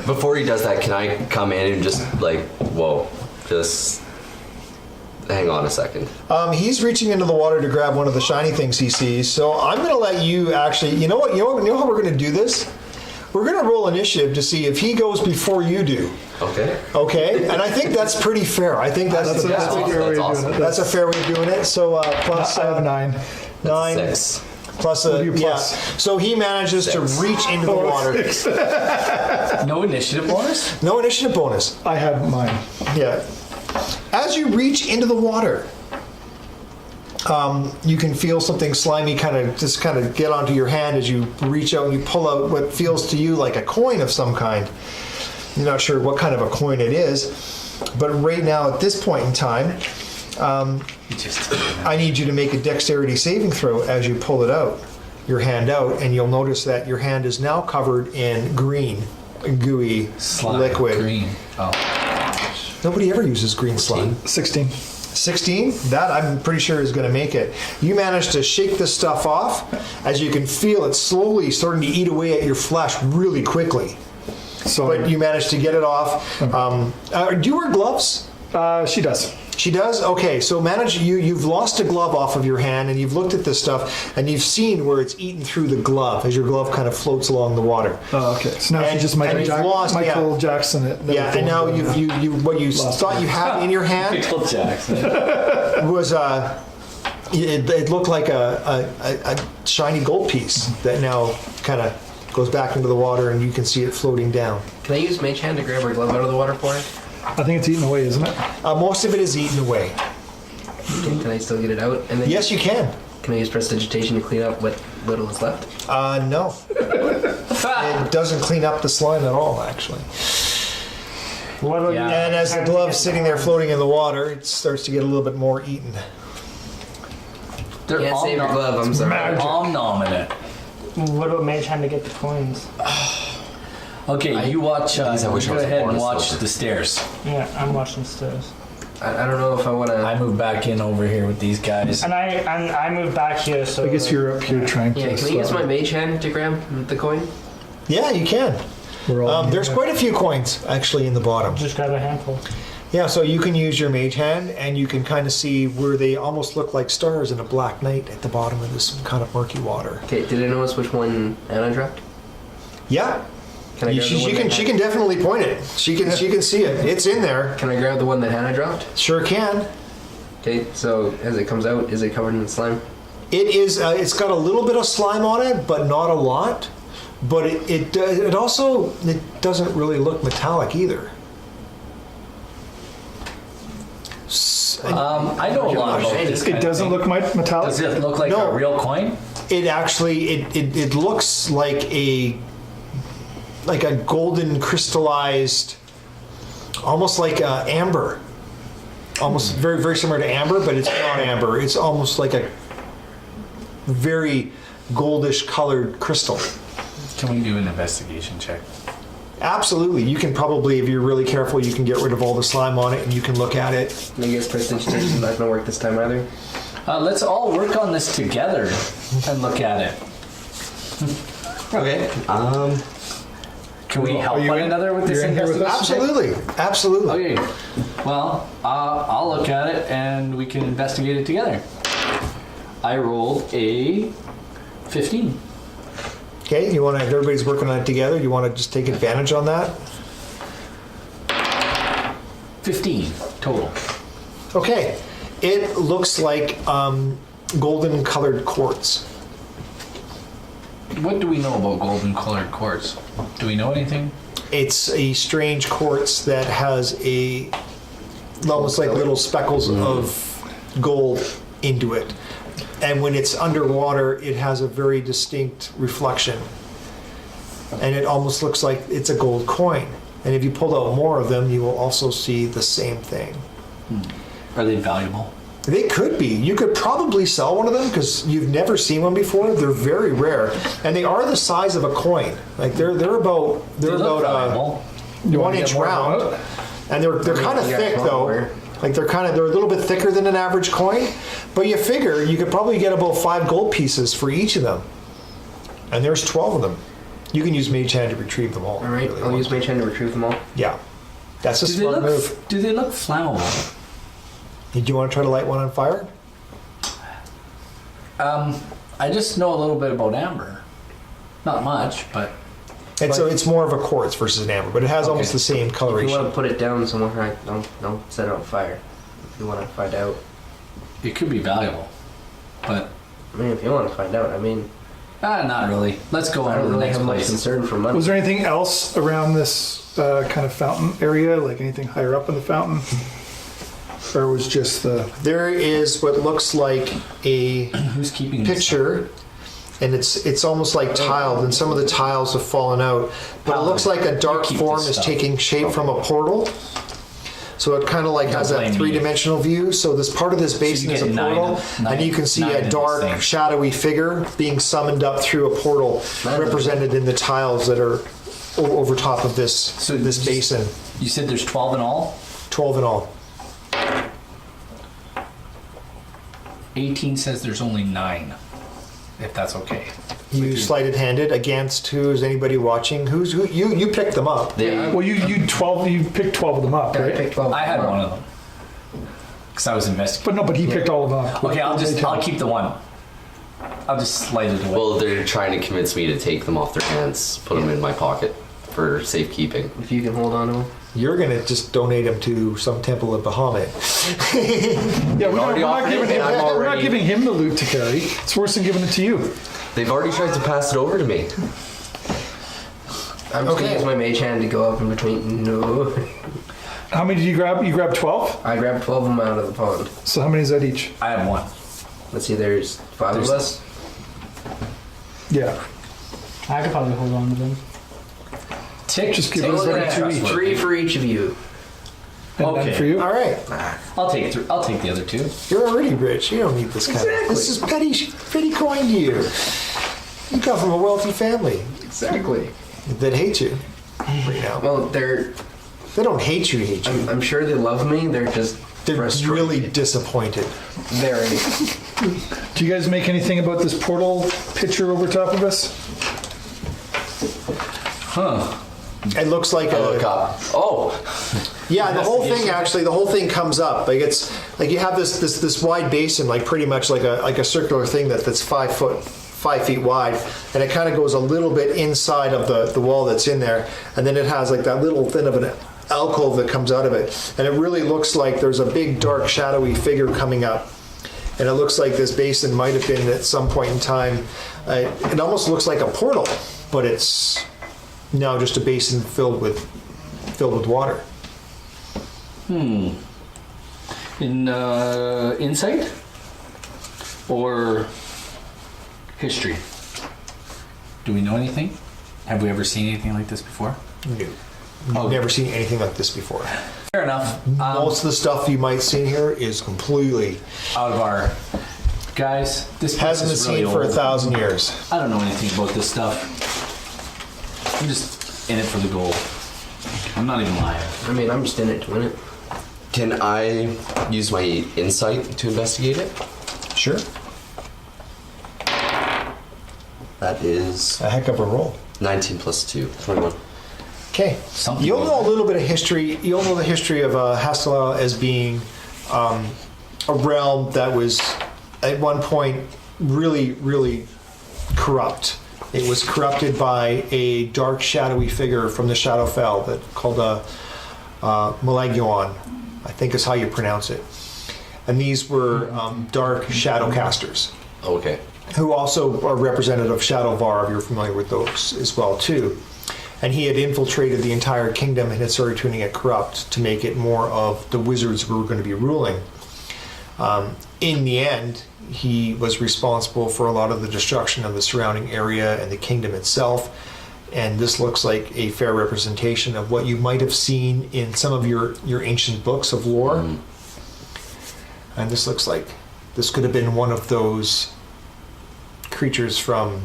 Before he does that, can I come in and just like, whoa, just hang on a second. He's reaching into the water to grab one of the shiny things he sees. So I'm going to let you actually. You know what? You know how we're going to do this? We're going to roll initiative to see if he goes before you do. Okay. Okay? And I think that's pretty fair. I think that's the best way to do it. That's awesome. That's a fair way of doing it. So plus I have 9. 9. 6. Plus What do a, you yeah. plus? So he manages to reach into the water. No initiative bonus? No initiative bonus. I have mine. Yeah. As you reach into the water, you can feel something slimy kind of get onto your hand as you reach out and you pull out what feels to you like a coin of some kind. You're not sure what kind of a coin it is, but right now at this point in time, I need you to make a dexterity saving throw as you pull it out, your hand out, and you'll notice that your hand is now covered in green, gooey Slime. liquid. Green. Oh. Nobody ever uses green slime. 16. 16? That I'm pretty sure is going to make it. You manage to shake this stuff off as you can feel it slowly starting to eat away at your flesh really quickly. So But you manage to get it off. Do you wear gloves? she does. She does? Okay, so you've lost a glove off of your hand and you've looked at this stuff and you've seen where it's eaten through the glove as your glove kind of floats along the water. Oh, okay. So now And- she's just and you've lost, Michael Jackson it. Yeah, and now what you thought you had in your hand Michael Jackson. was it looked like a shiny gold piece that now kind of goes back into the water and you can see it floating down. Can I use Mage Hand to grab her glove out of the water for her? I think it's eaten away, isn't it? Most of it is eaten away. Can I still get it out? And then Yes, you can. Can I use Prestidigitation to clean up what little is left? No. It doesn't clean up the slime at all, actually. What will Yeah. you And as the trying to glove's get sitting there floating in the water, it starts to get a little bit more eaten. They're Can't save your glove, I'm sorry. omnominate. What about Mage Hand to get the coins? Okay, you watch. I wish I Go was a ahead and bonus watch silver. the stairs. Yeah, I'm watching stairs. I don't know if I want I to... move back in over here with these guys. And I moved back here, so I guess you're up here trying to. Yeah, can I use my Mage Hand to grab the coin? Yeah, you can. We're all There's here. quite a few coins actually in the bottom. just grab a handful. Yeah, so you can use your mage hand and you can kind of see where they almost look like stars in a black night at the bottom of this kind of murky water. Okay, did I notice which one Anna dropped? Yeah. Can I grab the one that She can definitely point it. She can see it. It's in there. Can I grab the one that Hannah dropped? Sure can. Okay, so as it comes out, is it covered in slime? It is. It's got a little bit of slime on it, but not a lot. But it also doesn't really look metallic either. I know a lot about this. It doesn't look metallic. Does it look like No. a real coin? It actually it looks like a golden crystallized, almost like amber, almost very very similar to amber, but it's not amber. It's almost like a very goldish colored crystal. Can we do an investigation check? Absolutely, you can probably, if you're really careful, you can get rid of all the slime on it, and you can look at it. I guess Prestidigitation's not going to work this time either. Let's all work on this together and look at it. Okay. Can we help you one in? another with this You're in here with investigation? us? Absolutely. Okay. Well, I'll look at it and we can investigate it together. I rolled a 15. Okay, you want to? Everybody's working on it together. You want to just take advantage on that? 15 total. Okay, it looks like golden colored quartz. What do we know about golden colored quartz? Do we know anything? It's a strange quartz that has almost like little speckles of gold into it. And when it's underwater, it has a very distinct reflection. And it almost looks like it's a gold coin. And if you pull out more of them, you will also see the same thing. Are they valuable? They could be. You could probably sell one of them because you've never seen one before. They're very rare, and they are the size of a coin. Like they're about They look about valuable. You wanna 1 inch get more round, of it? and they're kind of Yeah, thick come though. over. Like they're a little bit thicker than an average coin. But you figure you could probably get about 5 gold pieces for each of them, and there's 12 of them. You can use Mage Hand to retrieve them all. All right, really I'll want use to. Mage Hand to retrieve them all. Yeah, that's a Do they smart look? move. Do they look flammable? Did you want to try to light one on fire? I just know a little bit about amber. Not much, but It's more of a quartz versus an amber, but it has almost Okay. the same If you want coloration. to put it down somewhere, don't set it on fire. If you want to find out. It could be valuable, but I mean, if you want to find out, I mean, not really. Let's go I on to don't the really next have much place. concern for money. Was there anything else around this kind of fountain area, like anything higher up in the fountain? Or was just the... There is what looks like a Who's keeping this? picture, and it's almost like tiled, and some of the tiles have fallen out. But it looks like a dark keep form this is stuff. taking shape from a portal. So it kind of like has Don't that blame me. three-dimensional view. So this part of this basin you is a get portal, and you can see nine in a this dark, thing. shadowy figure being summoned up through a portal, represented in the tiles that are over top of this this just- basin. You said there's 12 in all? 12 in all. 18 says there's only 9, if that's okay. You sleight-handed against who? Is anybody watching? Who? You picked them up. Well, you picked 12 of them up, I right? picked 12. I had one of them. Because I was investigating. But he picked all of them up. Okay, I'll keep the one. I'll just slide it away. Well, they're trying to convince me to take them off their hands, put them in my pocket for safekeeping. If you can hold on to them. You're gonna just donate them to some temple in Bahamut. Yeah, we're already not offered giving it, him, and I'm we're not already- giving him the loot to carry. It's worse than giving it to you. They've already tried to pass it over to me. I'm just Okay. gonna use my mage hand to go up in between. No. How many did you grab? You grabbed 12? I grabbed 12 of them out of the pond. So how many is that each? I have one. Let's see, there's 5 of us. Yeah. I could probably hold on to them. Tick. Just give Tick's us very every 2 each. trustworthy. 3 for each of you. And Okay. then for you? All right, I'll take the other 2. you're already rich. You don't need this kind of. This is petty coin to you. You come from a wealthy family Exactly. that hates you right now. Well, They don't hate you. I'm sure they love me. They're just They're frustrated. really disappointed. Very. Do you guys make anything about this portal picture over top of us? Huh. It looks like I look up. Oh, Yeah, the whole thing actually, the whole thing comes up. Like it's like you have this wide basin, like pretty much like a circular thing that's 5 feet wide, and it kind of goes a little bit inside of the wall that's in there, and then it has like that little thin of an alcove that comes out of it, and it really looks like there's a big dark shadowy figure coming up, and it looks like this basin might have been at some point in time. It almost looks like a portal, but it's now just a basin filled with water. In insight or history? Do we know anything? Have we ever seen anything like this before? New. You've never seen anything like this before. Fair enough. Most of the stuff you might see here is completely Out of our guys, this place hasn't been is really seen for old. 1,000 years. I don't know anything about this stuff. I'm just in it for the gold. I'm not even lying. I mean, I'm just in it to win it. can I use my insight to investigate it? Sure. That is A heck of a roll. 19 plus 2, 21. Okay. Something You'll like know a that. little bit of history. You'll know the history of Hastelal as being a realm that was at one point really, really corrupt. It was corrupted by a dark, shadowy figure from the Shadowfell that called Malaguan, I think is how you pronounce it. And these were dark shadow casters, Okay. who also are representative of Shadowvar, if you're familiar with those as well too. And he had infiltrated the entire kingdom and had started turning it corrupt to make it more of the wizards who were going to be ruling. In the end, he was responsible for a lot of the destruction of the surrounding area and the kingdom itself. And this looks like a fair representation of what you might have seen in some of your ancient books of lore. And this looks like this could have been one of those creatures from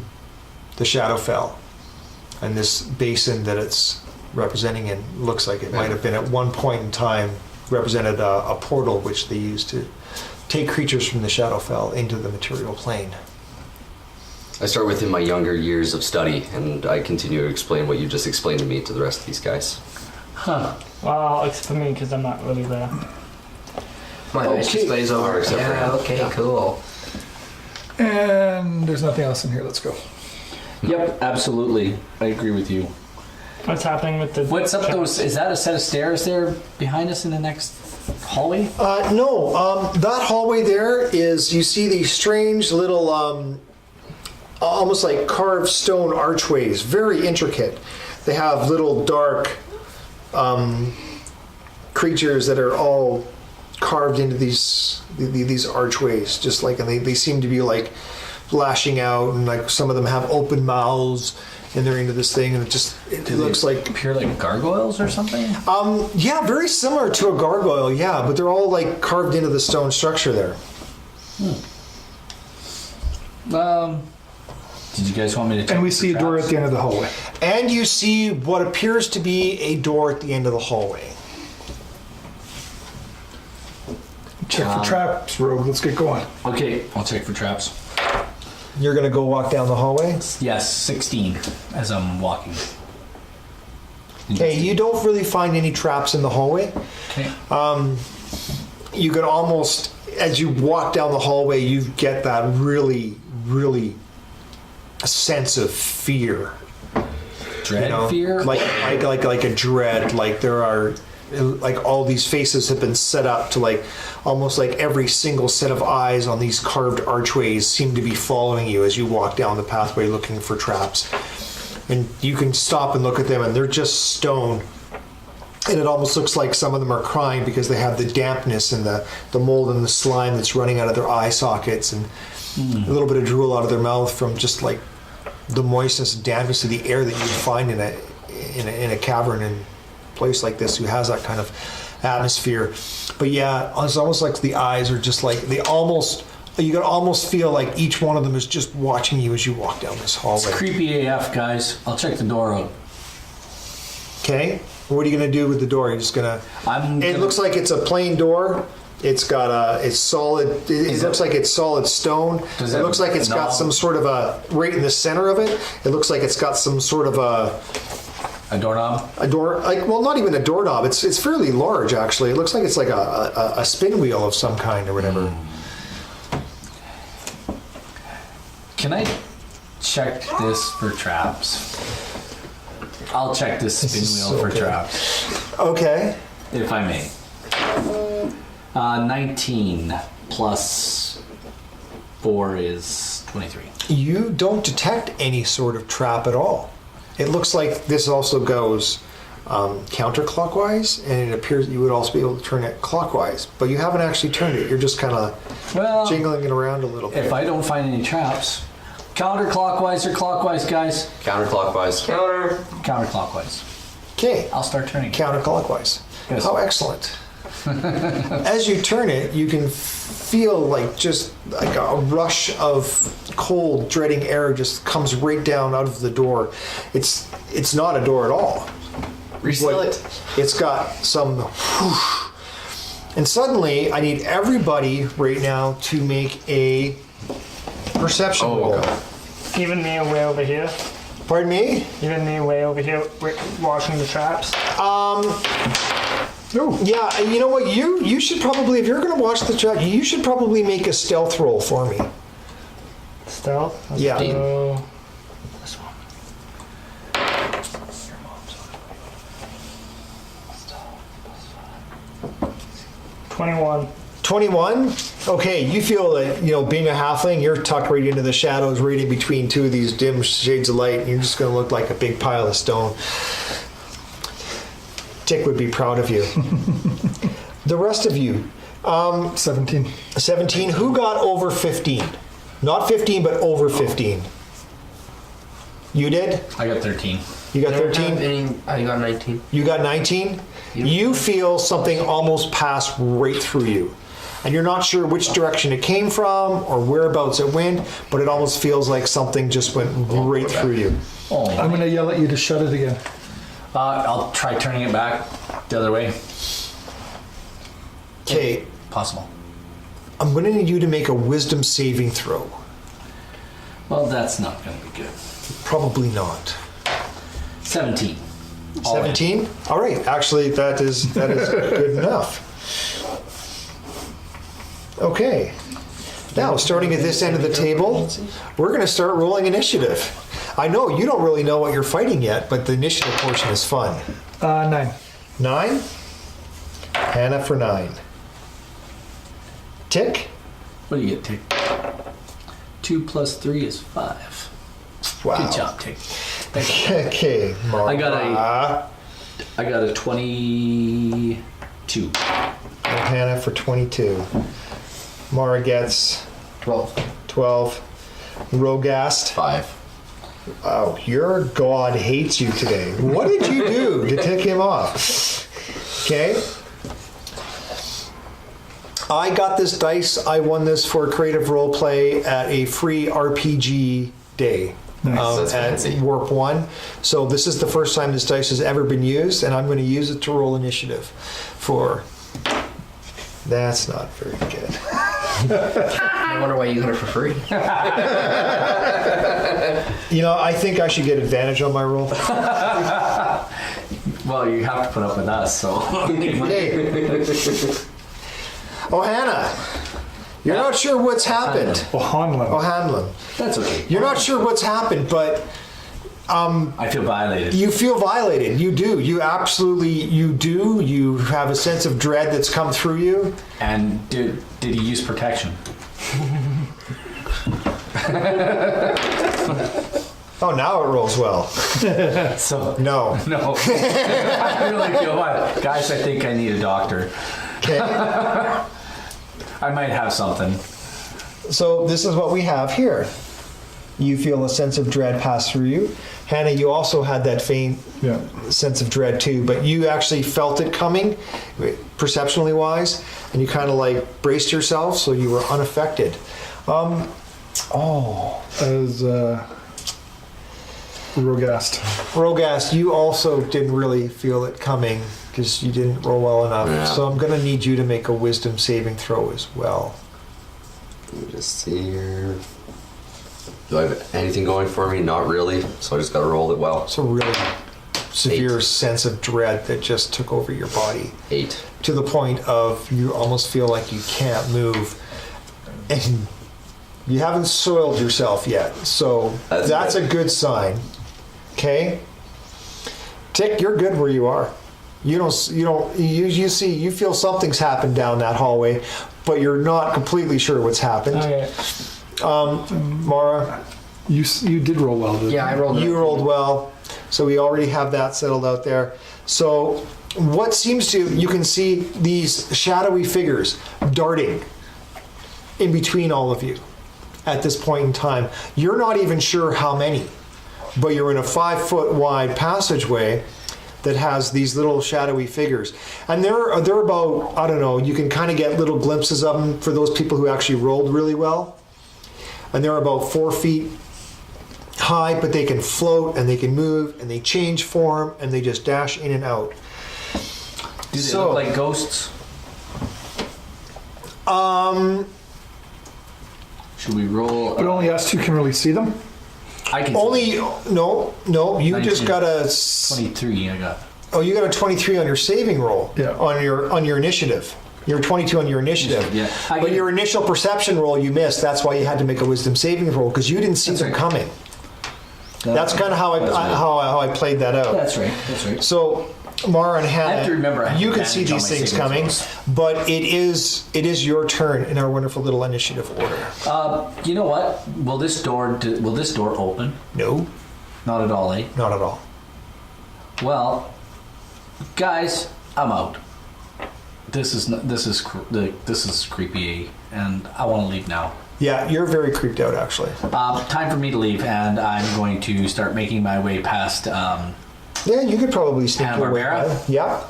the Shadowfell. And this basin that it's representing in looks like it might have been at one point in time represented a portal which they used to take creatures from the Shadowfell into the material plane. I start within my younger years of study, and I continue to explain what you just explained to me to the rest of these guys. Huh. Well, except for me, because I'm not really there. My ice just glaze over. Except for Yeah, him. okay, cool. And there's nothing else in here. Let's go. Yep, absolutely. I agree with you. What's happening with the? What's up those? Is that a set of stairs there behind us in the next hallway? No, that hallway there is, you see these strange little, almost like carved stone archways, very intricate. They have little dark creatures that are all carved into these archways, just like, and they seem to be like lashing out, and like some of them have open mouths, and they're into this thing, and it looks like appear like gargoyles or something. Yeah, very similar to a gargoyle, yeah, but they're all like carved into the stone structure there. Did you guys want me to check And we for see a door traps? at the end of the hallway. And you see what appears to be a door at the end of the hallway. Check for traps, Rogue. Let's get going. Okay, I'll check for traps. You're gonna go walk down the hallway. Yes, 16 as I'm walking. Okay, you don't really find any traps in the hallway. Okay. You could almost, as you walk down the hallway, you get that really, really sense of fear. Dread, fear. like a dread. Like there are, like all these faces have been set up to like, almost like every single set of eyes on these carved archways seem to be following you as you walk down the pathway looking for traps. And you can stop and look at them, and they're just stone. And it almost looks like some of them are crying because they have the dampness and the mold and the slime that's running out of their eye sockets, and a little bit of drool out of their mouth from just like the moistness and dampness of the air that you'd find in a cavern in a place like this, who has that kind of atmosphere. But yeah, it's almost like the eyes are just like, you can almost feel like each one of them is just watching you as you walk down this hallway. It's creepy AF, guys. I'll check the door out. Okay, what are you gonna do with the door? You're just gonna. It looks like it's a plain door. It's got it's solid. It looks like it's solid stone. It looks like it's got some sort of right in the center of it. It looks like it's got some sort of a doorknob. A door, well, not even a doorknob. It's fairly large actually. It looks like it's like a spin wheel of some kind or whatever. Can I check this for traps? I'll check this spin wheel for traps. Okay. If I may. 19 plus 4 is 23. You don't detect any sort of trap at all. It looks like this also goes counterclockwise, and it appears that you would also be able to turn it clockwise, but you haven't actually turned it. You're just kind of jingling it around a little bit. If I don't find any traps, counterclockwise or clockwise, guys? Counterclockwise. Counterclockwise. Okay. I'll start turning it. Counterclockwise. Yes. How excellent. As you turn it, you can feel like just like a rush of cold, dreading air just comes right down out of the door. It's not a door at all. Reseal it. It's got some whoosh. And suddenly, I need everybody right now to make a perception roll. Okay. Even me way over here. Pardon me? Even me way over here watching the traps. Yeah, you know what? You should probably, if you're going to watch the trap, you should probably make a stealth roll for me. Stealth? Let's Yeah. go. 21. 21? Okay, you feel that, being a halfling, you're tucked right into the shadows, right in between two of these dim shades of light, and you're just going to look like a big pile of stone. Tick would be proud of you. The rest of you. 17. 17. Who got over 15? Not 15, but over 15. You did? I got 13. You got 13? I got 19. You got 19? You feel something almost pass right through you. And you're not sure which direction it came from or whereabouts it went, but it almost feels like something just went right through you. Oh, I'm going to yell at you to shut it again. I'll try turning it back the other way. Okay, Possible. I'm going to need you to make a wisdom saving throw. Well, that's not going to be good. Probably not. 17. All in. 17? All right, actually that is good enough. Okay. Now, starting at this end of the table, we're going to start rolling initiative. I know you don't really know what you're fighting yet, but the initiative portion is fun. 9. 9. Hannah for 9. Tick. What do you get, Tick? 2 plus 3 is 5. Wow. Good job, Tick. Okay, Mara. I got a 22. Hannah for 22. Mara gets 12. Rogast. 5. Wow, your god hates you today. What did you do to tick him off? Okay. I got this dice. I won this for creative role play at a free RPG day. Nice. That's At fancy. Warp 1. So this is the first time this dice has ever been used, and I'm going to use it to roll initiative for... That's not very good. I wonder why you got it for free. You know, I think I should get advantage on my roll. Well, you have to put up with us, so. Hey. Oh, Hannah, you're not sure what's happened. Hanlon. Oh, Hanlon. That's okay. You're not sure what's happened, but I feel violated. you feel violated. You do. You absolutely, you do. You have a sense of dread that's come through you. And did he use protection? Oh, now it rolls well. So No. no. I really feel violated. Guys, I think I need a doctor. Okay. I might have something. So this is what we have here. You feel a sense of dread pass through you. Hannah, you also had that faint Yeah. sense of dread too, but you actually felt it coming, perceptually wise, and you kind of like braced yourself, so you were unaffected. As Rogast. Rogast, you also didn't really feel it coming because you didn't roll well enough. Yeah. So I'm going to need you to make a wisdom saving throw as well. Let me just see here. Do I have anything going for me? Not really. So I just got to roll it well. It's a really severe 8. sense of dread that just took over your body 8. to the point of you almost feel like you can't move. And you haven't soiled yourself yet. So that's good. a good sign. Okay? Tick, you're good where you are. You see, you feel something's happened down that hallway, but you're not completely sure what's happened. Okay. Mara, You did roll well, didn't Yeah, I rolled. you rolled well, so we already have that settled out there. So what seems to, you can see these shadowy figures darting in between all of you at this point in time. You're not even sure how many, but you're in a 5-foot wide passageway that has these little shadowy figures. And they're about, I don't know, you can kind of get little glimpses of them for those people who actually rolled really well. And they're about 4 feet high, but they can float and they can move and they change form and they just dash in and out. Do they So- look like ghosts? Should we roll? But only us two can really see them. I can Only, no, you 19. just got a, 23. I got. oh, you got a 23 on your saving roll. Yeah. On your initiative. You're 22 on your initiative. Yeah. But your initial perception roll you missed. That's why you had to make a wisdom saving roll because you didn't see That's them right. coming. That's kind of how That's right. how I played that out. That's right. That's right. So, Mara and Hannah, I have to remember I have you can see advantage on these my things saving coming, throws. but it is your turn in our wonderful little initiative order. You know what? Will this door open? No, Not at all, eh? not at all. Well, guys, I'm out. This is creepy, and I want to leave now. Yeah, you're very creeped out actually. Time for me to leave, and I'm going to start making my way past Yeah, you could probably sneak Hannah your way Barbera? by. Yeah,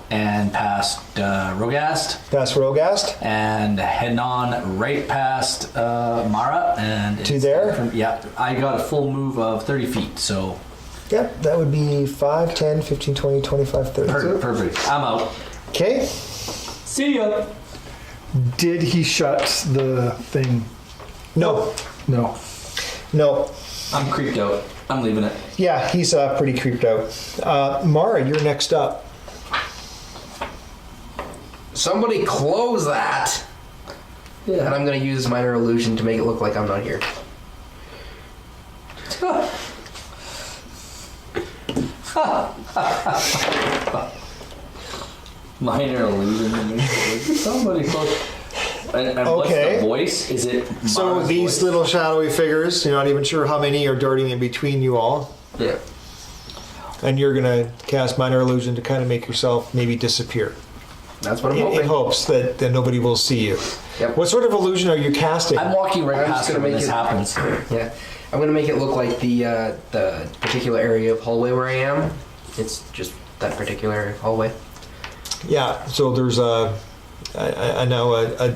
and past Rogast, that's Rogast. and heading on right past Mara, and To it's there? yeah, I got a full move of 30 feet, so Yep, that would be 5, 10, 15, 20, 25, 30. perfect. I'm out. Okay. See ya. Did he shut the thing? No, No. no. I'm creeped out. I'm leaving it. Yeah, he's pretty creeped out. Mara, you're next up. Somebody close that. And I'm gonna use minor illusion to make it look like I'm not here. Minor illusion. Somebody close. And Okay. what's the voice? Is it So Mara's these voice? little shadowy figures, you're not even sure how many are darting in between you all. Yeah. And you're going to cast minor illusion to kind of make yourself maybe disappear. That's what I'm In hoping. hopes that nobody will see you. Yep. What sort of illusion are you casting? I'm walking right I'm just past gonna it when make this it- happens. Yeah, I'm gonna make it look like the particular area of hallway where I am. It's just that particular hallway. Yeah, so there's I know a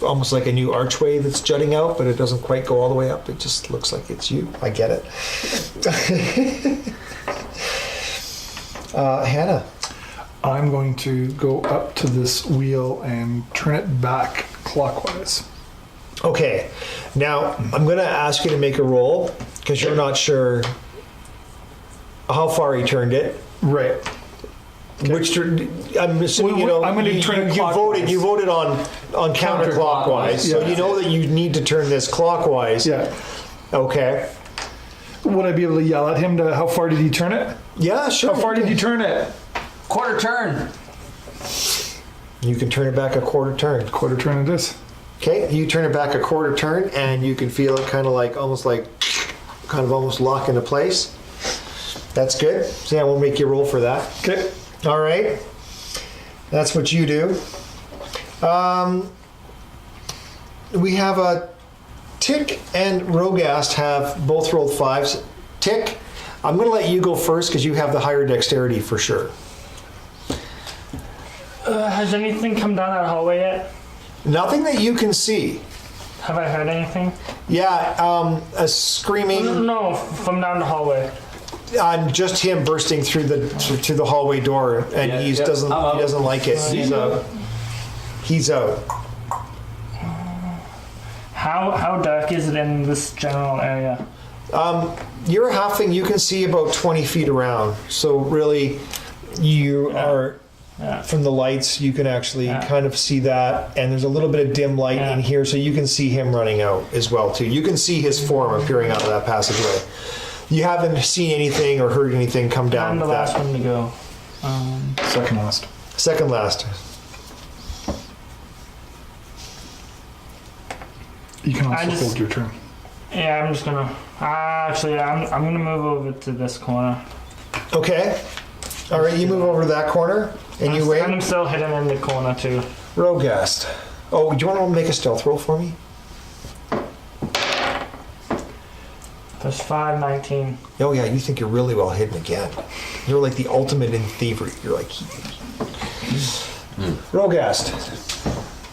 almost like a new archway that's jutting out, but it doesn't quite go all the way up. It just looks like it's you. I get it. Hannah. I'm going to go up to this wheel and turn it back clockwise. Okay, now I'm going to ask you to make a roll because you're not sure how far he turned it. Right. Which I'm assuming you know. I'm gonna turn it clockwise. You voted on counterclockwise, so Yeah. you know that you need to turn this clockwise. Yeah. Okay. Would I be able to yell at him to how far did he turn it? Yeah, sure. How far did you turn it? Quarter turn. You can turn it back a quarter turn. Quarter turn it is. Okay, you turn it back a quarter turn, and you can feel it kind of almost lock into place. That's good. So yeah, we'll make you roll for that. Okay. All right. That's what you do. We have a Tick and Rogast have both rolled 5s. Tick, I'm going to let you go first because you have the higher dexterity for sure. Has anything come down that hallway yet? Nothing that you can see. Have I heard anything? Yeah, a screaming. No, from down the hallway. Just him bursting through the hallway door, and Yeah, he yeah. doesn't like it. He's out. He's out. How dark is it in this general area? You're a halfling. You can see about 20 feet around. So really, you are Yeah. from the lights. You can actually Yeah. kind of see that, and there's a little bit of dim light Yeah. in here, so you can see him running out as well too. You can see his form appearing out of that passageway. You haven't seen anything or heard anything come down I'm the that. last one to go. Second last. Second last. You can I also just- hold your turn. Yeah, I'm just gonna. Actually, I'm gonna move over to this corner. Okay. All right, you move over to that corner, and you wait. I'm still hidden in the corner too. Rogast. Oh, do you want to make a stealth roll for me? There's 519. Oh yeah, you think you're really well hidden again. You're like the ultimate in thievery. You're like, Rogast.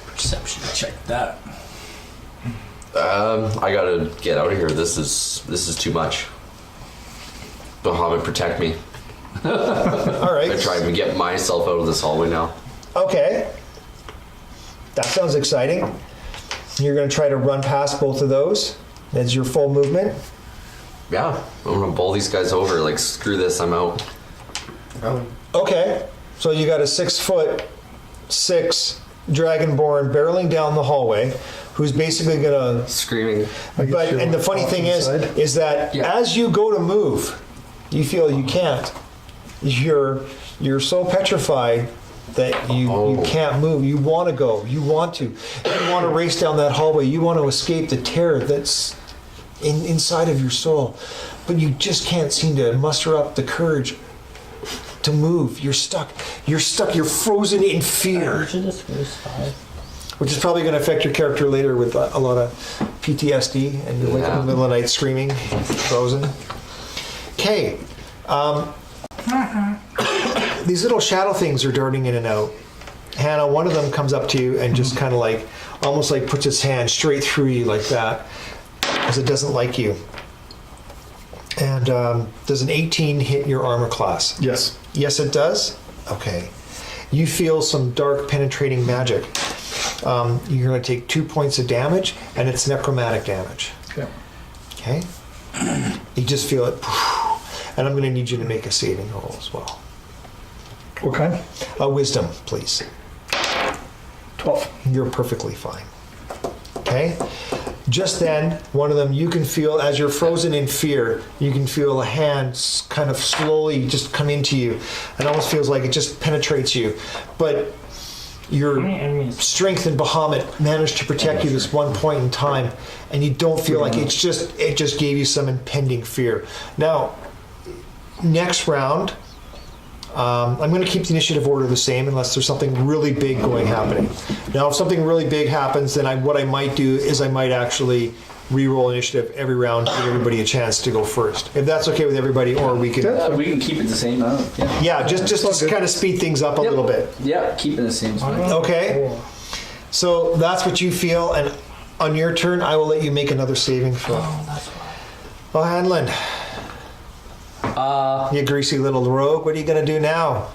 Perception check that. I gotta get out of here. This is too much. Bahamut, protect me. All right. I try and get myself out of this hallway now. Okay. That sounds exciting. You're going to try to run past both of those. That's your full movement. Yeah, I'm gonna bowl these guys over. Like, screw this, I'm out. Okay. So you got a 6'6" dragonborn barreling down the hallway, who's basically going to. Screaming. But and the funny thing is that Yeah. as you go to move, you feel you can't. You're so petrified that you can't move. You want to go. You want to. You want to race down that hallway. You want to escape the terror that's inside of your soul, but you just can't seem to muster up the courage to move. You're stuck. You're stuck. You're frozen in fear, Should just lose 5. which is probably going to affect your character later with a lot of PTSD, and you're waking up in the middle of the night screaming, frozen. Okay. These little shadow things are darting in and out. Hannah, one of them comes up to you and just kind of like, almost like puts its hand straight through you like that, because it doesn't like you. And does an 18 hit your armor class? Yes. Yes, it does? Okay. You feel some dark penetrating magic. You're going to take 2 points of damage, and it's necromantic damage. Okay. Okay? You just feel it. And I'm going to need you to make a saving roll as well. What kind? Wisdom, please. 12. You're perfectly fine. Okay? Just then, one of them, you can feel, as you're frozen in fear, you can feel a hand kind of slowly just come into you. It almost feels like it just penetrates you. But your strength and Bahamut managed to protect you this one point in time, and you don't feel like it just gave you some impending fear. Now, next round, I'm going to keep the initiative order the same unless there's something really big happening. Now, if something really big happens, then what I might do is I might actually re-roll initiative every round to give everybody a chance to go first. If that's okay with everybody, or we can... we can keep it the same. Yeah, just to kind of speed things up a little bit. Yeah, keep it the same. Okay. So that's what you feel, and on your turn, I will let you make another saving throw. Well, Hanlon, you greasy little rogue, what are you going to do now?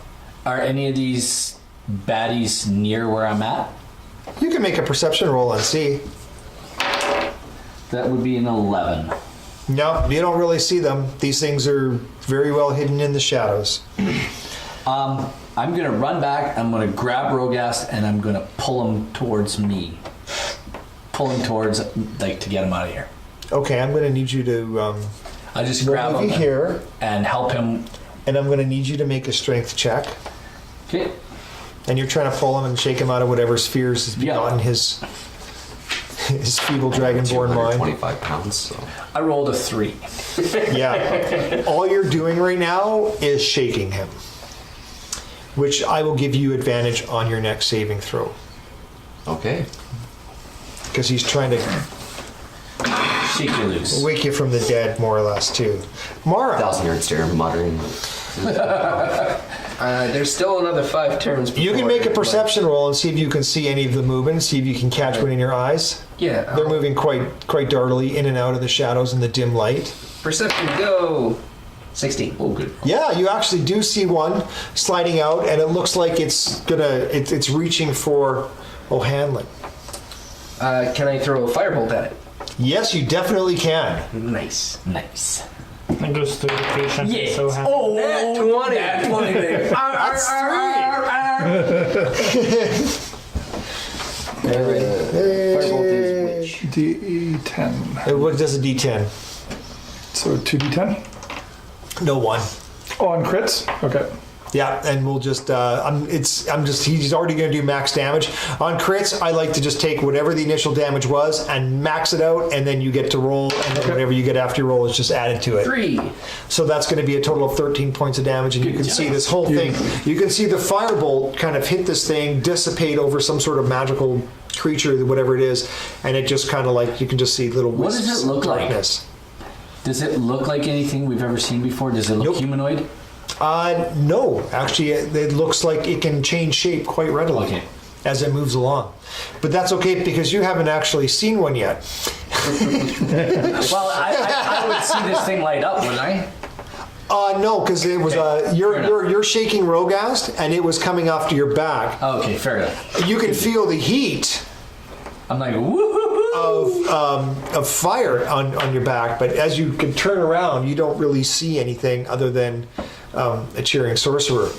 Are any of these baddies near where I'm at? You can make a perception roll and see. That would be an 11. No, you don't really see them. These things are very well hidden in the shadows. I'm going to run back, I'm going to grab Rogast, and I'm going to pull him towards me. Pull him towards, like, to get him out of here. Okay, I'm going to need you to... I just grab him here, and help him. And I'm going to need you to make a strength check. Okay. And you're trying to pull him and shake him out of whatever spheres has begotten his feeble dragonborn mind. 25 pounds. So. I rolled a 3. Yeah. All you're doing right now is shaking him, which I will give you advantage on your next saving throw. Okay. Because he's trying to Shake you loose. wake you from the dead, more or less, too. Mara. 1,000-yard stare, muttering. There's still another 5 turns. You can make a before- perception roll and see if you can see any of the movement, see if you can catch one in your eyes. Yeah. They're moving quite dartily in and out of the shadows in the dim light. Perception, go. 16. Oh, good. Yeah, you actually do see one sliding out, and it looks like it's reaching for O'Hanlon. Can I throw a firebolt at it? Yes, you definitely can. Nice. Nice. It goes through the patient. Yeah. So happy. Oh, Nat 20. Nat 20, baby. Firebolt is which? D10. What does a D10? So 2D10? No one. Oh, on crits? Okay. Yeah, and we'll just he's already going to do max damage. On crits, I like to just take whatever the initial damage was and max it out, and then you get to roll, and then whatever you get after your roll is just added to it. 3. So that's going to be a total of 13 points of damage, and you can see this whole thing. You can see the firebolt kind of hit this thing, dissipate over some sort of magical creature, whatever it is, and it just kind of like, you can just see little What wisps does it look of like? darkness. Does it look like anything we've ever seen before? Does it look Nope. humanoid? No, actually, it looks like it can change shape quite readily Okay. as it moves along. But that's okay because you haven't actually seen one yet. Well, I would see this thing light up, wouldn't I? No, because it was you're shaking Rogast, and it was coming off to your back. Oh, okay, fair enough. You can feel the heat I'm like, woo-hoo-hoo. of fire on your back, but as you can turn around, you don't really see anything other than a cheering sorcerer.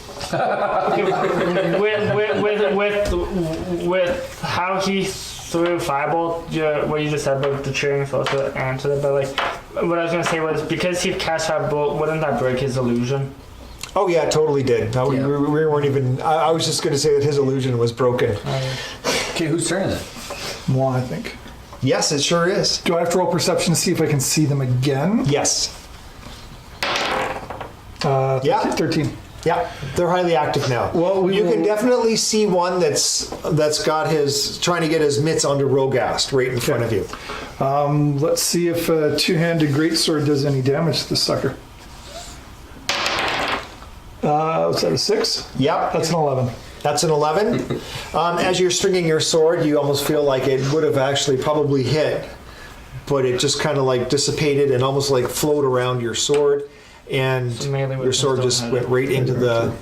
with how he threw firebolt, what you just said about the cheering sorcerer answered it, but like what I was gonna say was because he cast firebolt, wouldn't that break his illusion? Oh yeah, it totally did. No, we weren't even. I was just going to say that his illusion was broken. Okay, whose turn is it? Moi, I think. Yes, it sure is. Do I have to roll perception to see if I can see them again? Yes. Yeah. 13. Yeah, they're highly active now. Well, you can definitely see one that's got trying to get his mitts onto Rogast right in front of you. Let's see if a two-handed greatsword does any damage to this sucker. Was that a 6? Yep, That's an 11. that's an 11. As you're stringing your sword, you almost feel like it would have actually probably hit, but it just kind of like dissipated and almost like flowed around your sword, and Melee your weapons sword don't just have went it. right into the,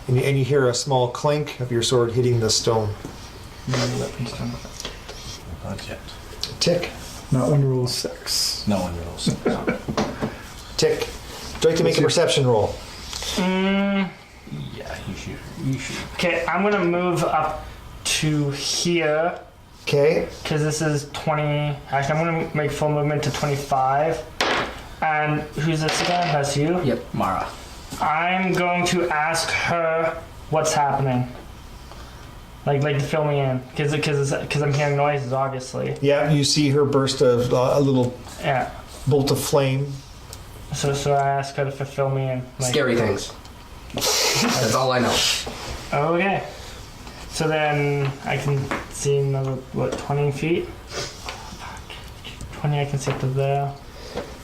and you hear a small clink of your sword hitting the stone. Not yet. Tick, Not when you roll 6. No one rolls. tick. Do you like to make a perception roll? Yeah, you should. Okay, I'm gonna move up to here Okay. Because this is 20. Actually, I'm going to make full movement to 25. And who's this again? That's you? Yep, Mara. I'm going to ask her what's happening. Like to fill me in. Because I'm hearing noises, obviously. Yeah, you see her burst of a little Yeah. bolt of flame. So I ask her to fill me in. Scary things. That's all I know. Okay. So then I can see another, 20 feet? 20, I can see up to there.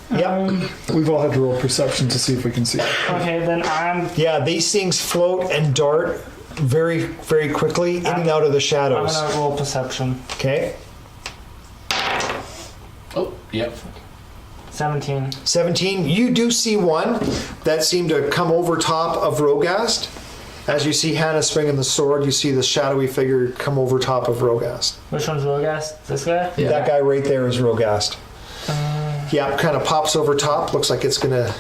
Yep. We've all had to roll perception to see if we can see. Okay, then I'm Yeah, these things float and dart very, very quickly in and out of the shadows. gonna roll perception. Okay. Oh, yep. 17. 17. You do see one that seemed to come over top of Rogast. As you see Hannah swinging the sword, you see the shadowy figure come over top of Rogast. Which one's Rogast? This guy? Yeah. That guy right there is Rogast. Yeah, kind of pops over top. Looks like it's gonna.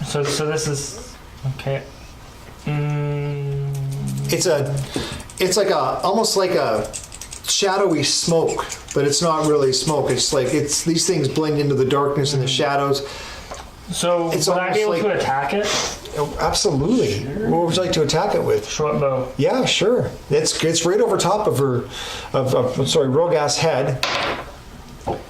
So this is okay. It's like almost like a shadowy smoke, but it's not really smoke. It's these things blend into the darkness and the shadows. So It's would I be able almost to attack it? Oh, absolutely. What would you like to attack it with? Short bow. Yeah, sure. It's right over top of her, Rogast's head.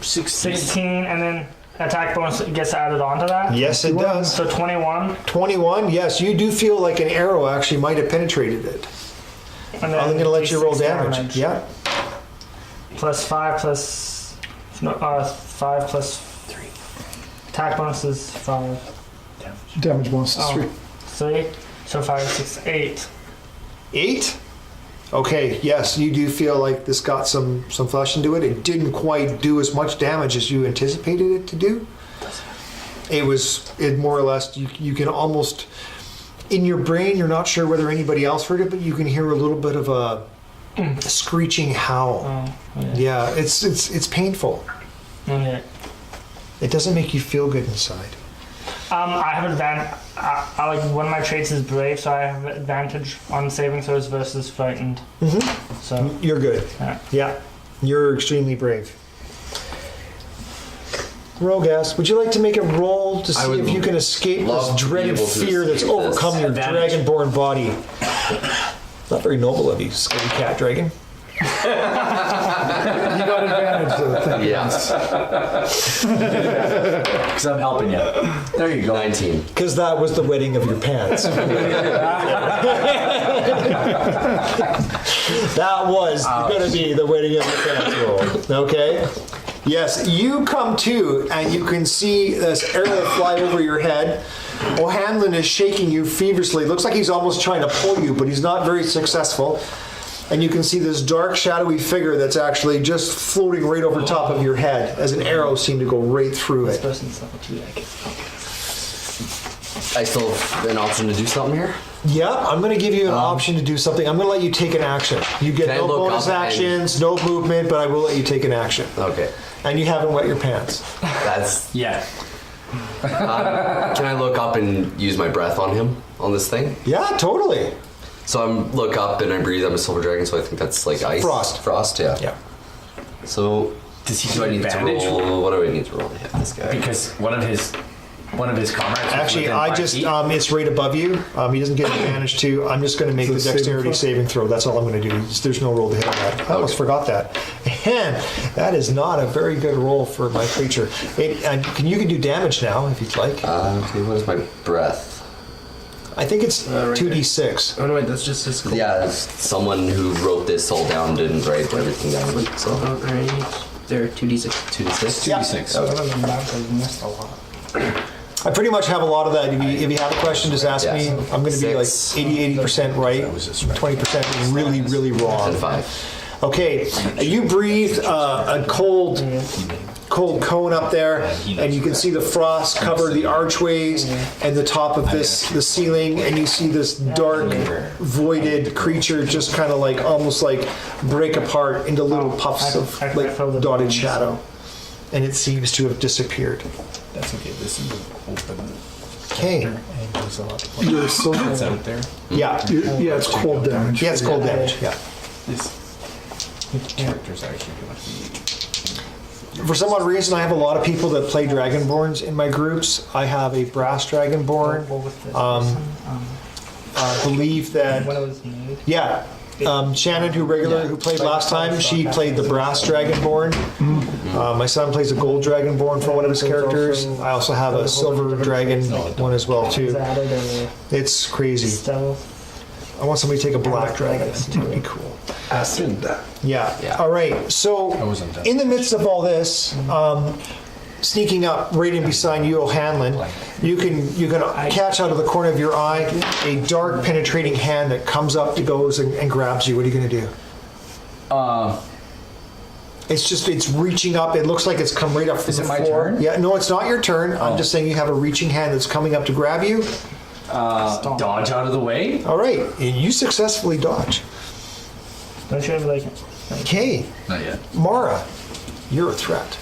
16, and then attack bonus gets added onto that? Yes, it does. So 21. 21. Yes, you do feel like an arrow actually might have penetrated it. And then I'm going to let you roll D6 damage. Yeah. Plus 5 plus... No, 5 plus 3. Attack bonus is 5. Damage bonus is 3. 3. So 5, 6, 8. 8. Okay. Yes, you do feel like this got some flesh into it. It didn't quite do as much damage as you anticipated it to do. It more or less. You can almost in your brain. You're not sure whether anybody else heard it, but you can hear a little bit of a screeching howl. Oh, okay. Yeah, it's painful. Okay. It doesn't make you feel good inside. I have advantage. I like one of my traits is brave, so I have advantage on saving throws versus frightened. Mm-hmm. So You're good. yeah. Yeah, you're extremely brave. Rogast, would you like to make a roll to I see would if you can escape love this to be dreaded able to fear that's escape this. overcome your Advantage. dragonborn body? Not very noble of you, scary cat dragon. You got advantage though, thank Yes. Because I'm helping you. There you go. 19. Because that was the wedding of your pants. That was going to be the wedding of your pants roll. Okay? Yes, you come to, and you can see this arrow fly over your head. O'Hanlon is shaking you feverishly. Looks like he's almost trying to pull you, but he's not very successful. And you can see this dark, shadowy figure that's actually just floating right over top of your head as an arrow seemed to go right through it. I still have an option to do something here? Yeah, I'm going to give you an option to do something. I'm going to let you take an action. You get Can I no look bonus up and- actions, no movement, but I will let you take an action. Okay. And you haven't wet your pants. That's. Yeah. Can I look up and use my breath on him, on this thing? Yeah, totally. So I'm look up and I breathe. I'm a silver dragon, so I think that's like ice. Frost. Frost, yeah. Yeah. So Does he do I do need to advantage? roll? What do I need to roll to hit this guy? Because one of his comrades. was Actually, within I 5 just, feet. it's right above you. He doesn't get advantage to. I'm just going to make So the saving dexterity throw? saving throw. That's all I'm going to do. There's no roll to hit on that. I almost forgot that. And that is not a very good roll for my creature. You can do damage now if you'd like. Okay, what is my breath? I think it's right 2d6. Oh no, wait, that's just his. Yeah, someone who wrote this all down didn't write everything down. So Oh, right. There, 2d6. 2d6. Yeah. 2d6. Other than that, I've missed a lot. I pretty much have a lot of that. If you have a question, just ask me. Yes. I'm going to be like 6. 80% right, 20% really, really wrong. And 5. Okay, you breathe a cold cone up there, and you can see the frost cover the archways and the top of the ceiling, and you see this dark, voided creature just kind of like almost like break apart into little puffs of like dotted shadow, and it seems to have disappeared. That's okay. This is open. Okay, And there's a lot of You're so it's out there. yeah, yeah, it's cold damage. yeah, it's cold damage. Yeah, This. Characters actually going to be. For some odd reason, I have a lot of people that play Dragonborns in my groups. I have a Brass Dragonborn. What with this Um, person? I believe that, When it was made. yeah. Shannon, who played last time, she played the Brass Dragonborn. My son plays a Gold Dragonborn for one of his characters. I also have a Silver Dragon one as well Is too. that it It's crazy. stealth? I want somebody to take a Black Dragon. That would be cool. Acid. Yeah. Yeah. All right. So, wasn't done. in the midst of all this, sneaking up right in beside you, O'Hanlon, you're gonna catch out of the corner of your eye a dark, penetrating hand that comes up, goes, and grabs you. What are you gonna do? It's reaching up. It looks like it's come right up from Is the it my floor. turn? Yeah. No, it's not your turn. I'm Oh. just saying you have a reaching hand that's coming up to grab you. Dodge out of the way. All right, and you successfully dodge. Don't you have like? Okay. Not yet. Mara, you're a threat.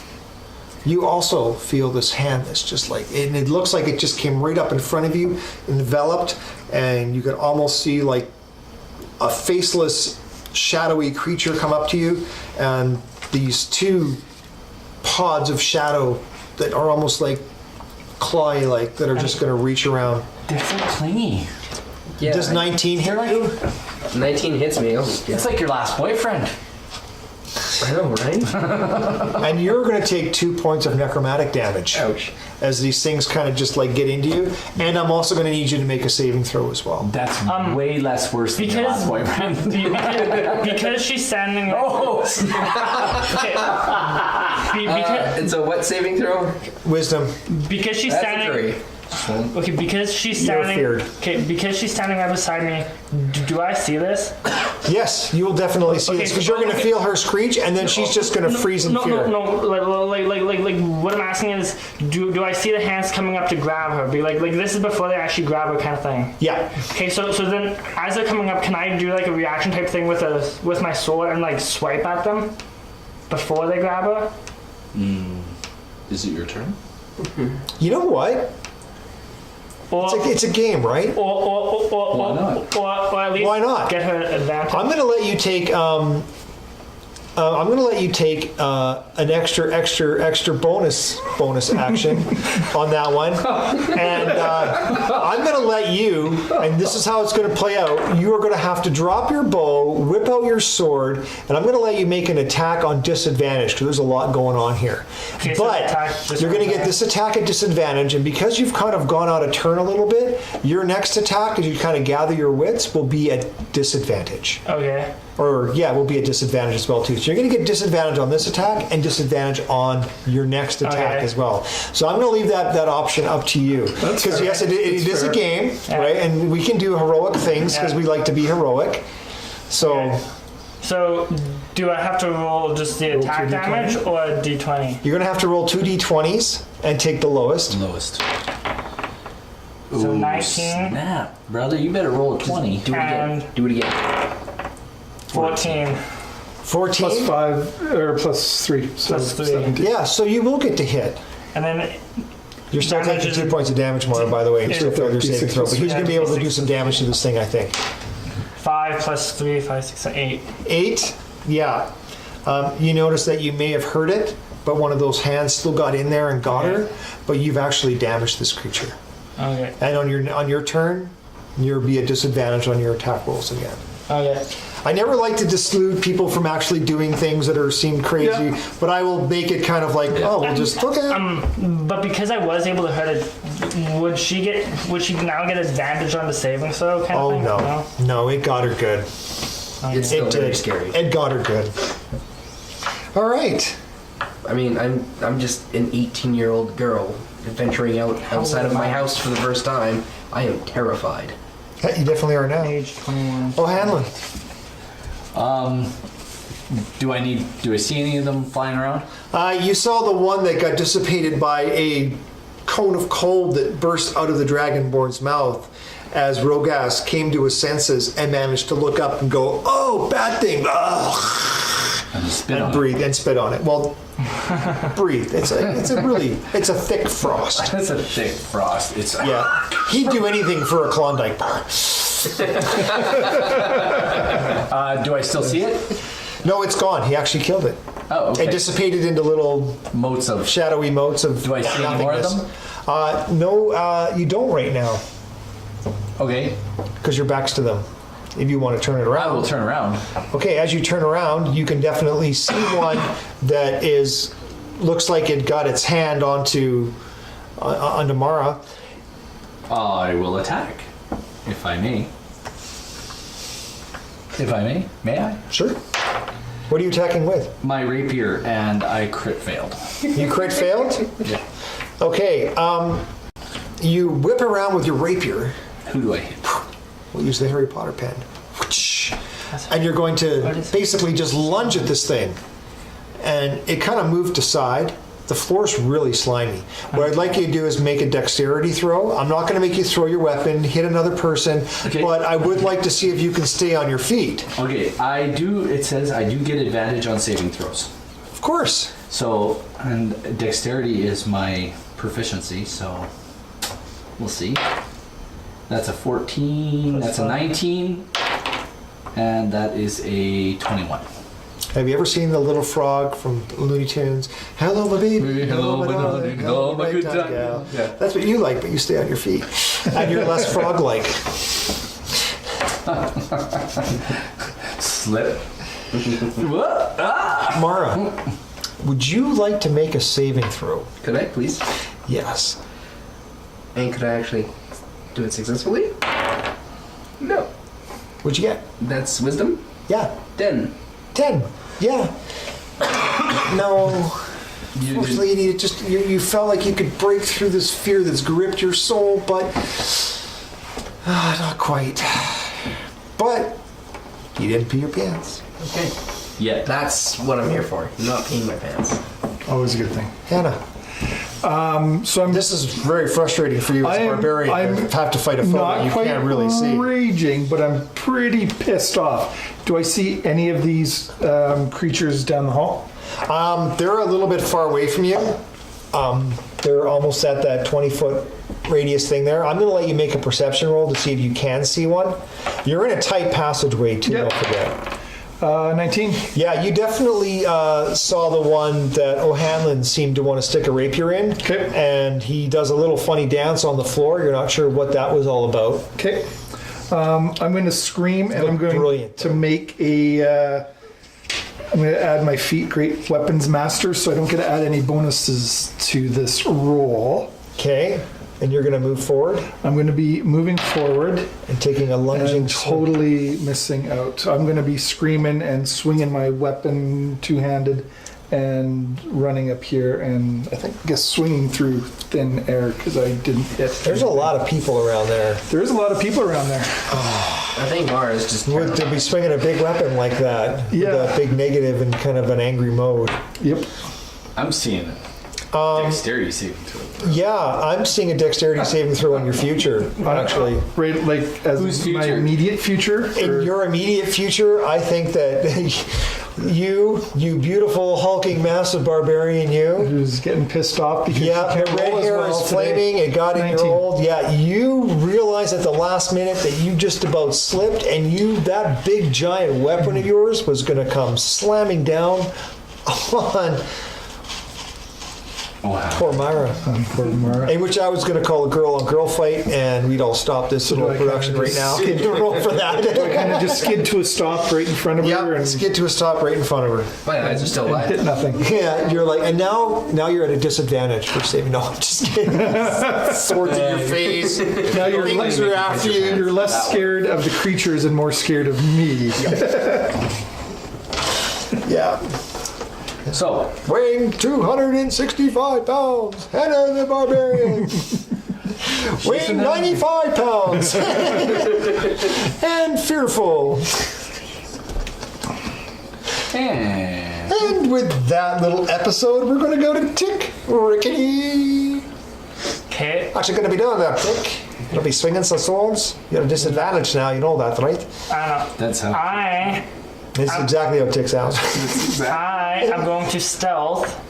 You also feel this hand that's just like, and it looks like it just came right up in front of you, enveloped, and you could almost see like a faceless, shadowy creature come up to you, and these two pods of shadow that are almost like claw-like that are just going to reach around. They're so clingy. Yeah, Does 19 hit They're you? like, 19 hits me. Oh, yeah. it's like your last boyfriend. I know, right? And you're going to take 2 points of necromantic damage. Ouch. As these things kind of just like get into you. And I'm also going to need you to make a saving throw as well. That's way less worse than your last boyfriend. Because she's standing. Oh, It's a what saving throw? Wisdom. Because she's That's standing. a 3. Okay, because she's You're standing. feared. Okay, because she's standing right beside me. Do I see this? Yes, you will definitely see Okay, this because you're going to okay. feel her screech, and then she's just going to freeze in No, fear. no. Like. What I'm asking is, do I see the hands coming up to grab her? Be like this is before they actually grab her, kind of thing. Yeah. Okay, so then as they're coming up, can I do like a reaction type thing with my sword and like swipe at them before they grab her? Is it your turn? You know what? Or It's a game, right? Why not? Or at least Why not? get her advantage. I'm going to let you take. I'm going to let you take an extra bonus action on that one, and I'm going to let you. And this is how it's going to play out. You are going to have to drop your bow, whip out your sword, and I'm going to let you make an attack on disadvantage because there's a lot going on here. Okay, so attack But you're going to get this attack at disadvantage, and because you've kind of gone out of turn a little bit, your next attack, as you kind of gather your wits, will be at disadvantage. Okay. Or, yeah, will be at disadvantage as well, too. So you're going to get disadvantage on this attack and disadvantage on your next attack Okay. as well. So I'm going to leave that option up to you. Because, yes, it is a game, right? And we can do heroic things because we like to be heroic. So Okay. So, do I have to roll just the attack 2d20? damage or a d20? you're going to have to roll 2 d20s and take the lowest. Lowest. So 19 Snap, brother, you better roll a 20. Do it again. and Do it again. 14. 14? Plus 5 or plus 3. So Plus 3. 17. Yeah, so you will get to hit. And then You're still Damage taking is 2 a- points of damage more, by the way. And still failure saving throw. But he's going to be able to do some damage to this thing, I think. 5 plus 3, 5, 6, 8. 8, yeah. You notice that you may have hurt it, but one of those hands still got in there and got her. But you've actually damaged this creature. Okay. And on your turn, you'll be at disadvantage on your attack rolls again. Okay. I never like to dissuade people from actually doing things that seem crazy, but I will make it kind of like, oh, we'll just okay. But because I was able to hurt it, would she now get advantage on the saving throw kind of Oh thing? no, it got her good. It's still It very did. scary. It got her good. All right. I mean, I'm just an 18-year-old girl venturing outside of my house for the first time. I am terrified. Yeah, you definitely are now. Age 21. Oh, Hanlon. Do I see any of them flying around? You saw the one that got dissipated by a cone of cold that burst out of the Dragonborn's mouth as Rogas came to his senses and managed to look up and go, oh, bad thing. Ugh. And spit And on breathe and spit on it. Well, breathe. It's a thick frost. it. It's a thick frost. It's Yeah. He'd do anything for a Klondike bar. Do I still see it? No, it's gone. He actually killed it. Oh, okay. It dissipated into little Motes of. shadowy motes of Do I see any more of nothingness. them? No, you don't right now Okay. because your back's to them. If you want to turn it I around. will turn around. Okay, as you turn around, you can definitely see one that looks like it got its hand onto Mara. I will attack, if I may. If I may, I? Sure. What are you attacking with? My rapier, and I crit failed. You crit failed? Yeah. Okay, you whip around with your rapier. Who do I hit? We'll use the Harry Potter pen. And you're going to basically just lunge at this thing. And it kind of moved aside. The floor's really slimy. What I'd like you to do is make a dexterity throw. I'm not going to make you throw your weapon, hit another person, Okay. but I would like to see if you can stay on your feet. Okay, it says I do get advantage on saving throws. Of course. So, and dexterity is my proficiency, so we'll see. That's a 14, that's a 19, and that is a 21. Have you ever seen the little frog from Looney Tunes? Hello, my baby. Hello, my darling. darling. Hello, my good ragtime time. gal. Yeah. That's what you like, but you stay on your feet. And you're less frog-like. Slip. What? Ah! Mara, would you like to make a saving throw? Could I, please? Yes. And could I actually do it successfully? No. What'd you get? That's wisdom? Yeah. 10. 10. Yeah. No. You Unfortunately, you needed you felt like you could break through this fear that's gripped your soul, but not quite. But you didn't pee your pants. Okay. Yeah. That's what I'm here for. Not peeing my pants. Always a good thing. Hannah, So I'm this is very frustrating for you as a barbarian. You have to fight a foe that not you quite can't really see. raging, but I'm pretty pissed off. Do I see any of these creatures down the hall? They're a little bit far away from you. They're almost at that 20-foot radius thing there. I'm going to let you make a perception roll to see if you can see one. You're in a tight passageway, too, Yep. don't forget. 19. Yeah, you definitely saw the one that O'Hanlon seemed to want to stick a rapier in. Okay. And he does a little funny dance on the floor. You're not sure what that was all about. Okay. I'm going to scream, and I'm going Brilliant. to make a. I'm going to add my feat Great Weapons Master, so I don't get to add any bonuses to this roll. Okay. And you're going to move forward I'm going to be moving forward and taking a lunging and totally missing out. I'm going to be screaming and swinging my weapon two-handed and running up here and I guess swinging through thin air because I didn't hit. There's a lot of people around there. There's a lot of people around there. I think Mara is just. Would to be swinging a big weapon like that, Yeah. with a big negative in kind of an angry mode. Yep. I'm seeing dexterity saving throw. Yeah, I'm seeing a dexterity saving throw in your future, actually. Right, like as Whose my future? immediate future. In or- your immediate future, I think that you beautiful, hulking, massive barbarian, you. Who's getting pissed off because Yeah, she the can't red roll as hair well is today. flaming. It got in your 19. old. Yeah, you realize at the last minute that you just about slipped, and that big giant weapon of yours was going to come slamming down on Wow. poor Myra. Poor Mara. In which I was going to call a girl-on-girl fight, and we'd all stop this little I kinda production right just now. skid- Can you roll for that? Kind of just skid to a stop right in front of her Yeah, and let's get to a stop right in front of her. My eyes are still hit alive. nothing. Yeah, you're like, and now you're at a disadvantage for saving. No, I'm just kidding. Swords in your face. Now you're Things are after you. You're less scared of the creatures and more scared of me. Yeah. So, Weighing 265 pounds. Hannah the Barbarian. Weighing 95 pounds. And fearful. And with that little episode, we're going to go to Tick Rickety. Okay. Actually, going to be doing that, Tick. You'll be swinging some swords. You're at a disadvantage now, you know that, right? that's how. This is exactly how Tick sounds. I am going to stealth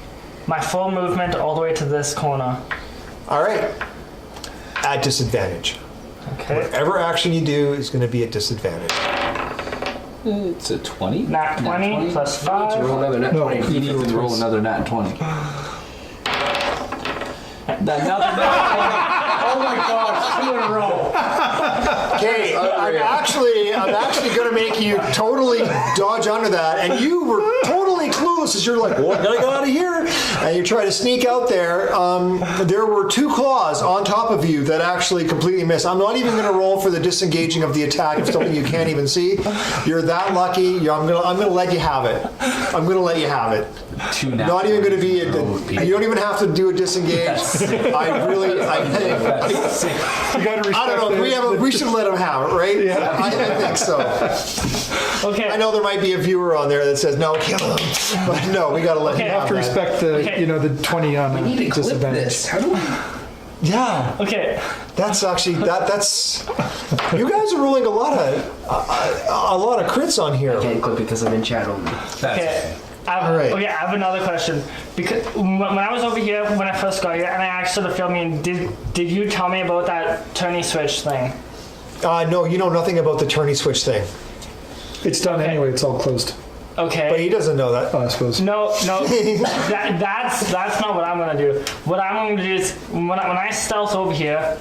my full movement all the way to this corner. All right. At disadvantage. Okay. Whatever action you do is going to be at disadvantage. It's a 20. Nat 20 plus To roll 5. another net No. 20. You need to roll another nat 20. Another nat Oh my gosh, 2 in a row. Okay, I'm actually going to make you totally dodge under that, and you were totally clueless as you're like, "What? Gotta get out of here!" And you try to sneak out there. There were 2 claws on top of you that actually completely missed. I'm not even going to roll for the disengaging of the attack of something you can't even see. You're that lucky. I'm gonna let you have it. I'm going to let you have it. 2 nat Not even going to be. Oh, You don't even have to do a disengage. That's sick. I really. That's sick. You gotta respect I don't know. We should let him have it, right? Yeah. I think so. Okay. I know there might be a viewer on there that says no, kill him, but no, we got to let Okay. him have have to that. respect the Okay. the 20 on We need to clip disadvantage. this. How do we? Yeah, Okay. that's actually that's. You guys are rolling a lot of crits on here. Can't clip because I'm in chat only. Okay. All right. Okay, I have another question. Because when I was over here, when I first got here, and I asked her to fill me in, did you tell me about that turny switch thing? No, you know nothing about the turny switch thing, It's done anyway. It's all closed. Okay. but he doesn't know that. I suppose. No, that's not what I'm gonna do. What I'm gonna do is when I stealth over here,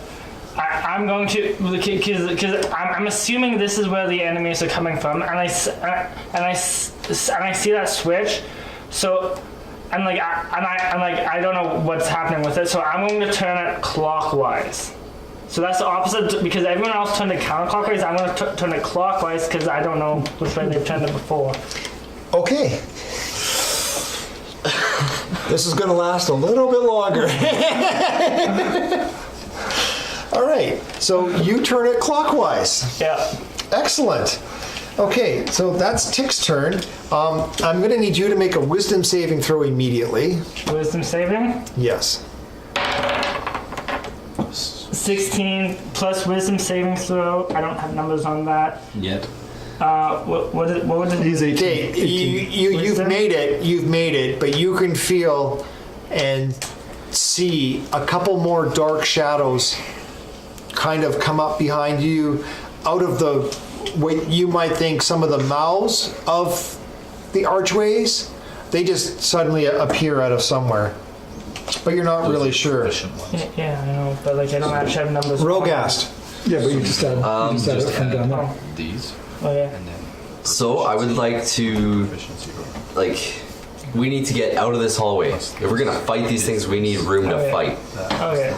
I'm going to because I'm assuming this is where the enemies are coming from, and I see that switch, so I don't know what's happening with it, so I'm going to turn it clockwise. So that's the opposite because everyone else turned it counterclockwise. I'm going to turn it clockwise because I don't know which way they've turned it before. Okay. This is going to last a little bit longer. All right, so you turn it clockwise. Yeah. Excellent. Okay, so that's Tick's turn. I'm going to need you to make a wisdom saving throw immediately. Wisdom saving. Yes. 16 plus wisdom saving throw. I don't have numbers on that. Yet. What would it? He's 18. Okay, 18. you've Wisdom? made it, but you can feel and see a couple more dark shadows kind of come up behind you out of the, what you might think some of the mouths of the archways. They just suddenly appear out of somewhere, but you're not really sure. Yeah, I know, but like I don't actually have numbers. Rogast. Yeah, but you just add, it from down there. These. Oh yeah. And then So I would like to, efficiency roll. like, we need to get out of this hallway. If we're gonna fight these things, we need room to Okay. fight. Okay.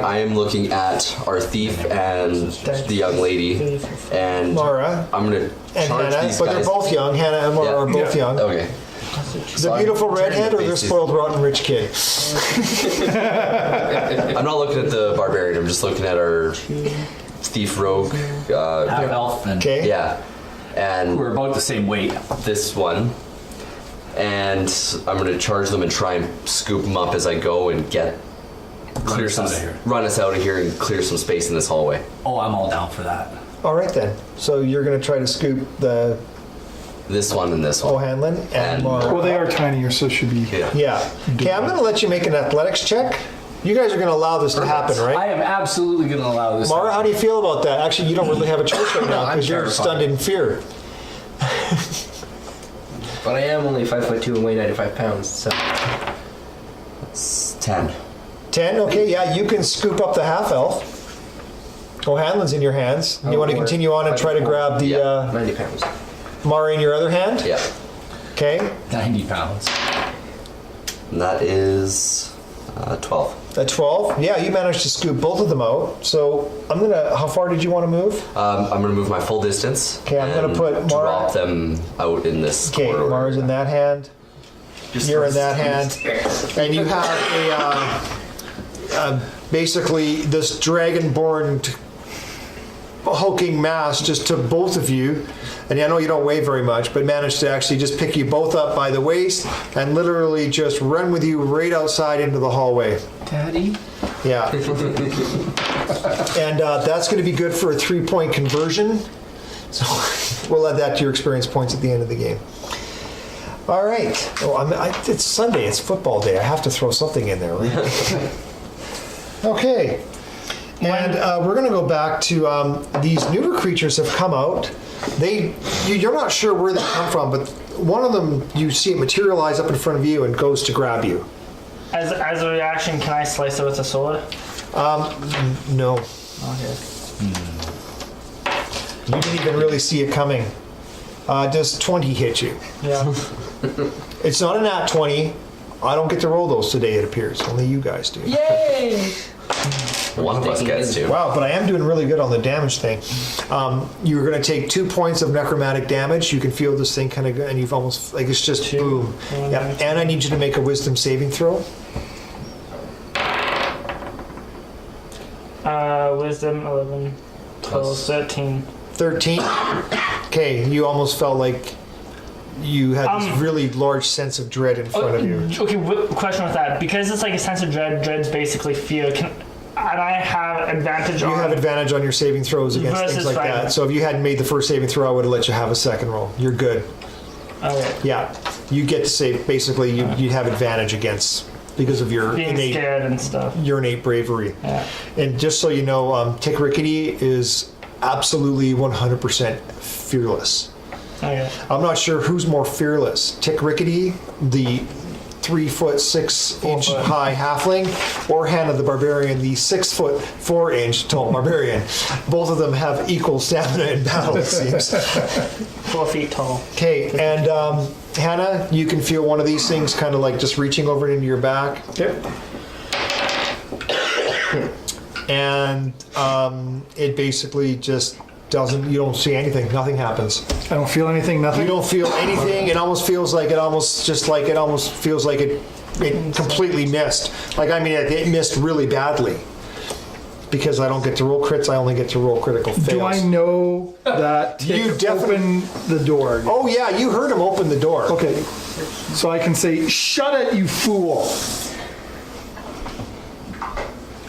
I am looking at our thief and the young lady, and Mara I'm gonna and charge Hannah, these but guys. they're both young. Hannah and Mara Yeah. are both Yeah. young. Okay. The beautiful redhead or the spoiled rotten rich kid? I'm not looking at the barbarian. I'm just looking at our thief rogue. Half elf and Okay. Yeah, and we're about the same weight. this one. And I'm gonna charge them and try and scoop them up as I go and Run us out of here. run us out of here and clear some space in this hallway. Oh, I'm all down for that. All right then. So you're going to try to scoop the This one and this one. O'Hanlon and And- Mara. Well, they are tinier, so it should be. Yeah. Yeah. Okay, I'm going to let you make an athletics check. You guys are going to allow this to happen, I right? am absolutely going to allow this. Mara, how do you feel about that? Actually, you don't really have a choice right now I'm because you're terrified. stunned in fear. But I am only 5'2" and weigh 95 pounds, so It's 10. 10? Okay, yeah, you can scoop up the half-elf. O'Hanlon's in your hands. You want to or continue on and try to grab the Yeah. 90 pounds. Mara in your other hand? Yeah. Okay, 90 pounds. And that is 12. at 12. Yeah, you managed to scoop both of them out. So I'm going to, how far did you want to move? I'm going to move my full distance. Okay, I'm gonna and put Mara- drop them out in this Okay, corridor. Mara's in that hand. You're in that hand. And you have basically this dragonborn hulking mass just took both of you. And I know you don't weigh very much, but managed to actually just pick you both up by the waist and literally just run with you right outside into the hallway. Daddy? Yeah. And that's going to be good for a 3-point conversion. So we'll add that to your experience points at the end of the game. All right. Oh, it's Sunday. It's football day. I have to throw something in there, right? Okay. And we're going to go back to these newer creatures have come out. You're not sure where they come from, but one of them, you see it materialize up in front of you and goes to grab you. As a reaction, can I slice it with a sword? No. Okay. You didn't even really see it coming. Does 20 hit you? Yeah. It's not a nat 20. I don't get to roll those today, it appears. Only you guys do. Yay! One of us gets to. Wow, but I am doing really good on the damage thing. You're going to take 2 points of necromantic damage. You can feel this thing kind of, and you've almost, like it's just boom. Yeah, and I need you to make a wisdom saving throw. Wisdom 11, 12, 13. 13. Okay, you almost felt like you had this really large sense of dread in front of you. Okay, question with that. Because it's like a sense of dread, dread's basically fear. And I have advantage on... You have advantage on your saving throws against Versus things like fighting. that. So if you hadn't made the first saving throw, I would have let you have a second roll. You're good. Okay. Yeah, you get to save. Basically, you have advantage against because of your Being scared and stuff. your innate bravery. Yeah. And just so you know, Tick Rickety is absolutely 100% fearless. Okay. I'm not sure who's more fearless, Tick Rickety, the 3'6" high halfling, or Hannah the Barbarian, the 6'4" tall barbarian. Both of them have equal stamina in battle, it seems. 4 feet tall. Okay, and Hannah, you can feel one of these things kind of like just reaching over into your back. Okay. And it basically just doesn't, you don't see anything, nothing happens. I don't feel anything, nothing? You don't feel anything, it almost feels like it completely missed. Like, I mean, it missed really badly. Because I don't get to roll crits, I only get to roll critical fails. Do I know that You Tick opened the door? Oh yeah, you heard him open the door. Okay. So I can say, shut it, you fool.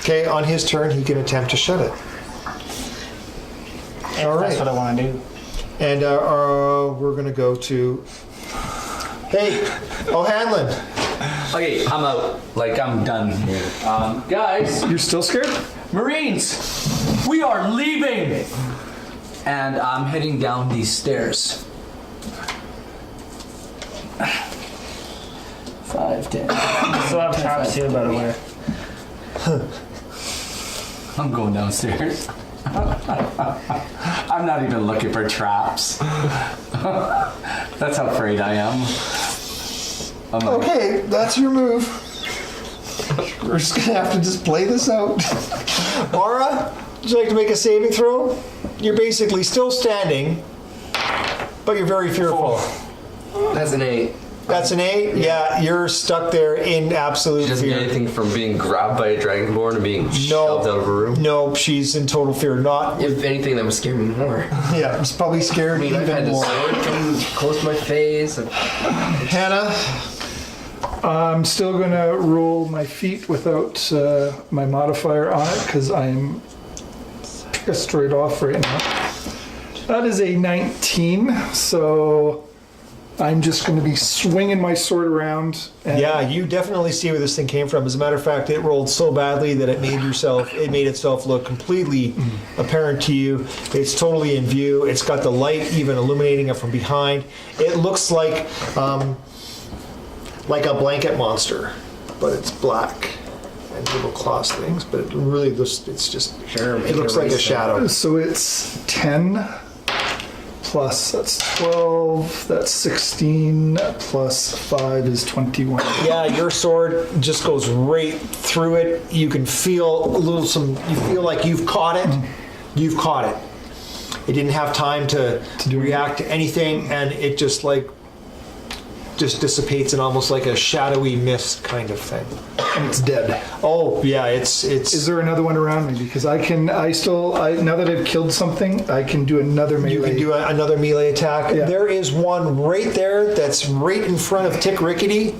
Okay, on his turn, he can attempt to shut it. All right. That's what I want to do. And we're going to go to... Hey, O'Hanlon. Okay, I'm out. Like, I'm done here. Guys, You're still scared? Marines, we are leaving! And I'm heading down these stairs. 5, 10. Still have traps here, by the way. I'm going downstairs. I'm not even looking for traps. That's how afraid I am. I'm like, Okay, that's your move. We're just going to have to just play this out. Mara, would you like to make a saving throw? You're basically still standing, but you're very fearful. That's an 8. That's an 8? Yeah, you're stuck there in absolute She doesn't fear. get anything from being grabbed by a dragonborn and being shoved out of a room. No, she's in total fear. Not. If anything, that would scare me more. Yeah, it's probably scared I mean, I've had even the more. sword come close to my face. Hannah, I'm still going to roll my feet without my modifier on it because I'm pissed right off right now. That is a 19, so I'm just going to be swinging my sword around. And yeah, you definitely see where this thing came from. As a matter of fact, it rolled so badly that it made itself look completely apparent to you. It's totally in view. It's got the light even illuminating it from behind. It looks like a blanket monster, but it's black and little claws things. But it really looks, it's just, it looks like a shadow. So it's 10 plus, that's 12, that's 16, plus 5 is 21. Yeah, your sword just goes right through it. You can feel you feel like you've caught it. You've caught it. It didn't have time to react to anything, and it just dissipates in almost like a shadowy mist kind of thing. And it's dead. Oh, yeah, it's Is there another one around me? Because now that I've killed something, I can do another melee. you can do another melee attack. Yeah. There is one right there that's right in front of Tick Rickety.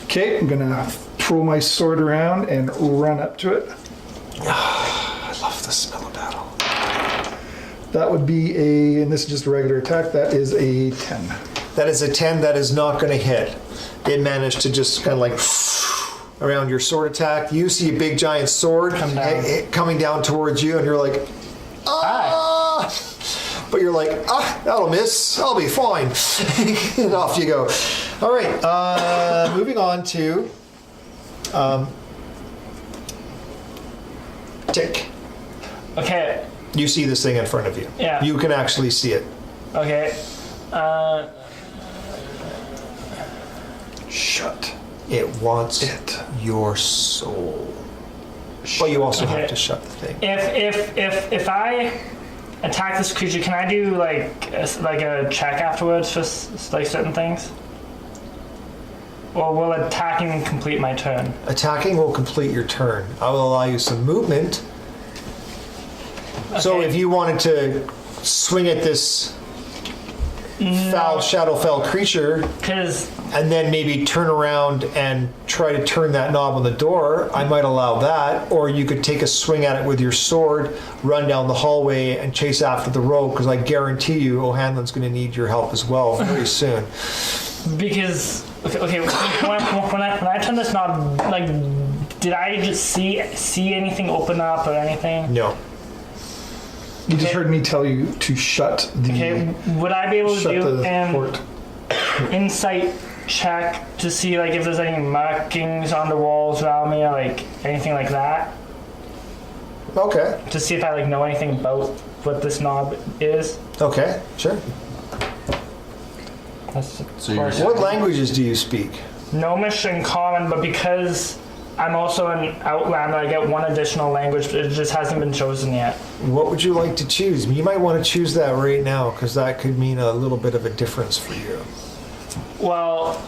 Okay, I'm gonna throw my sword around and run up to it. I love the smell of battle. That would be and this is just a regular attack, that is a 10. That is a 10. That is not going to hit. It managed to just kind of like around your sword attack. You see a big giant sword coming down towards you, and you're like, ah! But you're like, that'll miss. I'll be fine. And off you go. All right, moving on to Tick. Okay. You see this thing in front of you. Yeah. You can actually see it. Okay. Shut. It wants It. your soul. But you also have to shut the thing. If I attack this creature, can I do like a check afterwards for like certain things? Or will attacking complete my turn? Attacking will complete your turn. I will allow you some movement. So Okay. if you wanted to swing at this Shadowfell creature, Because and then maybe turn around and try to turn that knob on the door, I might allow that. Or you could take a swing at it with your sword, run down the hallway, and chase after the rogue, because I guarantee you O'Hanlon's going to need your help as well very soon. because okay when I turn this knob, like, did I just see anything open up or anything? No. You just heard me tell you to shut the Okay, would I be able to shut do the an port. insight check to see like if there's any markings on the walls around me or like anything like that? Okay. To see if I like know anything about what this knob is. Okay. Sure. That's So you're What languages do you speak? Gnomish and Common, but because I'm also an Outlander, I get one additional language, but it just hasn't been chosen yet. What would you like to choose? You might want to choose that right now, because that could mean a little bit of a difference for you. Well,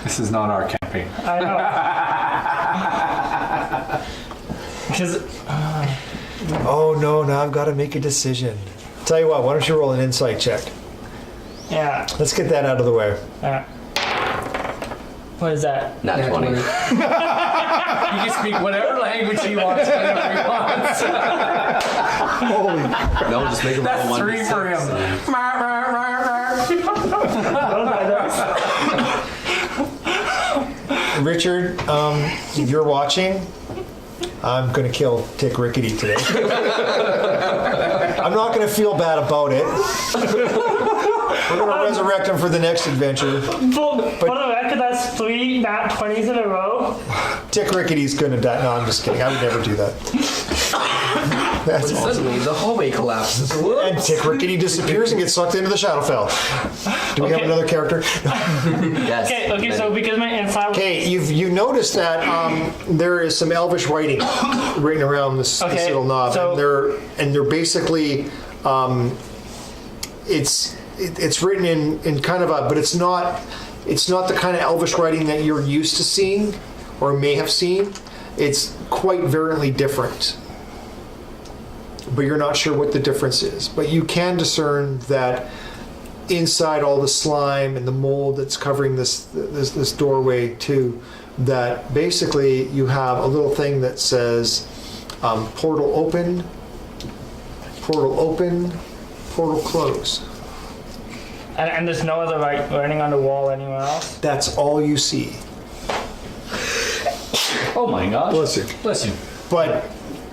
This is not our campaign. I know. Because Oh no, now I've got to make a decision. Tell you what, why don't you roll an insight check? yeah, Let's get that out of the way. what is that? Nat 20. You can speak whatever language he wants whenever he wants. Holy No, just make it roll That's 3 for him. Richard, if you're watching, I'm going to kill Tick Rickety today. I'm not going to feel bad about it. We're going to resurrect him for the next adventure. For the record, that's 3 nat 20s in a row. Tick Rickety's going to die. No, I'm just kidding. I would never do that. That's awesome. Suddenly, the hallway collapses. And Tick Rickety disappears and gets sucked into the Shadowfell. Do we have another character? Yes. Okay, so because my inside. Okay, you noticed that there is some Elvish writing written around this little knob, so- and they're basically it's written in kind of a, but it's not the kind of Elvish writing that you're used to seeing or may have seen. It's quite virulently different, but you're not sure what the difference is. But you can discern that inside all the slime and the mold that's covering this doorway too, that basically you have a little thing that says portal open, portal close. And there's no other writing on the wall anywhere else? That's all you see. Oh my gosh. Bless you. Bless you. But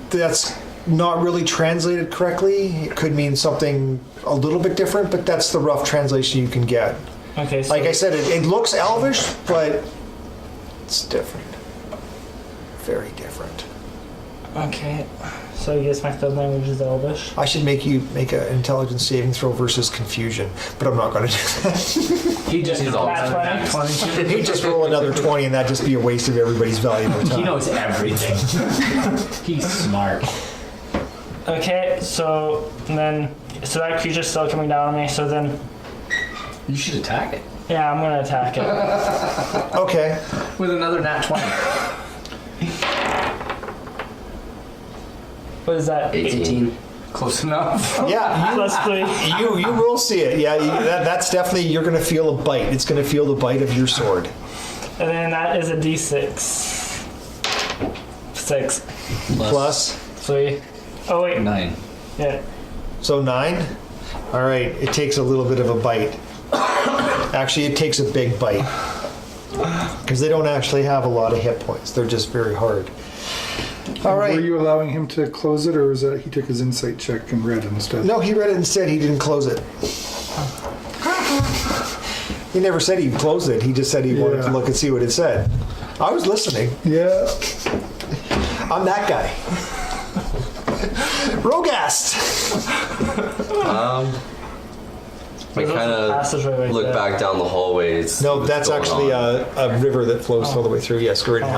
that's not really translated correctly. It could mean something a little bit different, but that's the rough translation you can get. Okay, so Like I said, it looks Elvish, but it's different. Very different. okay. So I guess my third language is Elvish. I should make you make an intelligence saving throw versus confusion, but I'm not going to do that. He just rolled Nat another 20. He'd just roll another 20, and that'd just be a waste of everybody's valuable time. He knows everything. He's smart. Okay, so that creature's still coming down on me. So then, You should attack it yeah, I'm gonna attack it. Okay. with another nat 20. What is that? 18. Close enough. Yeah, Plus 3. you will see it. Yeah, that's definitely, you're going to feel a bite. It's going to feel the bite of your sword. And then that is a d6. 6. Plus, 3. Oh wait. 9. Yeah. so 9. All right, it takes a little bit of a bite. Actually, it takes a big bite. because they don't actually have a lot of hit points. They're just very hard. All right. Were you allowing him to close it, or was that he took his insight check and read it instead? No, he read it instead. He didn't close it. He never said he closed it. He just said he wanted to look and see what it said. I was listening. Yeah. I'm that guy. Rogast. I kind of look back down the hallway. No, that's actually a river that flows all the way through. Yes, go right ahead.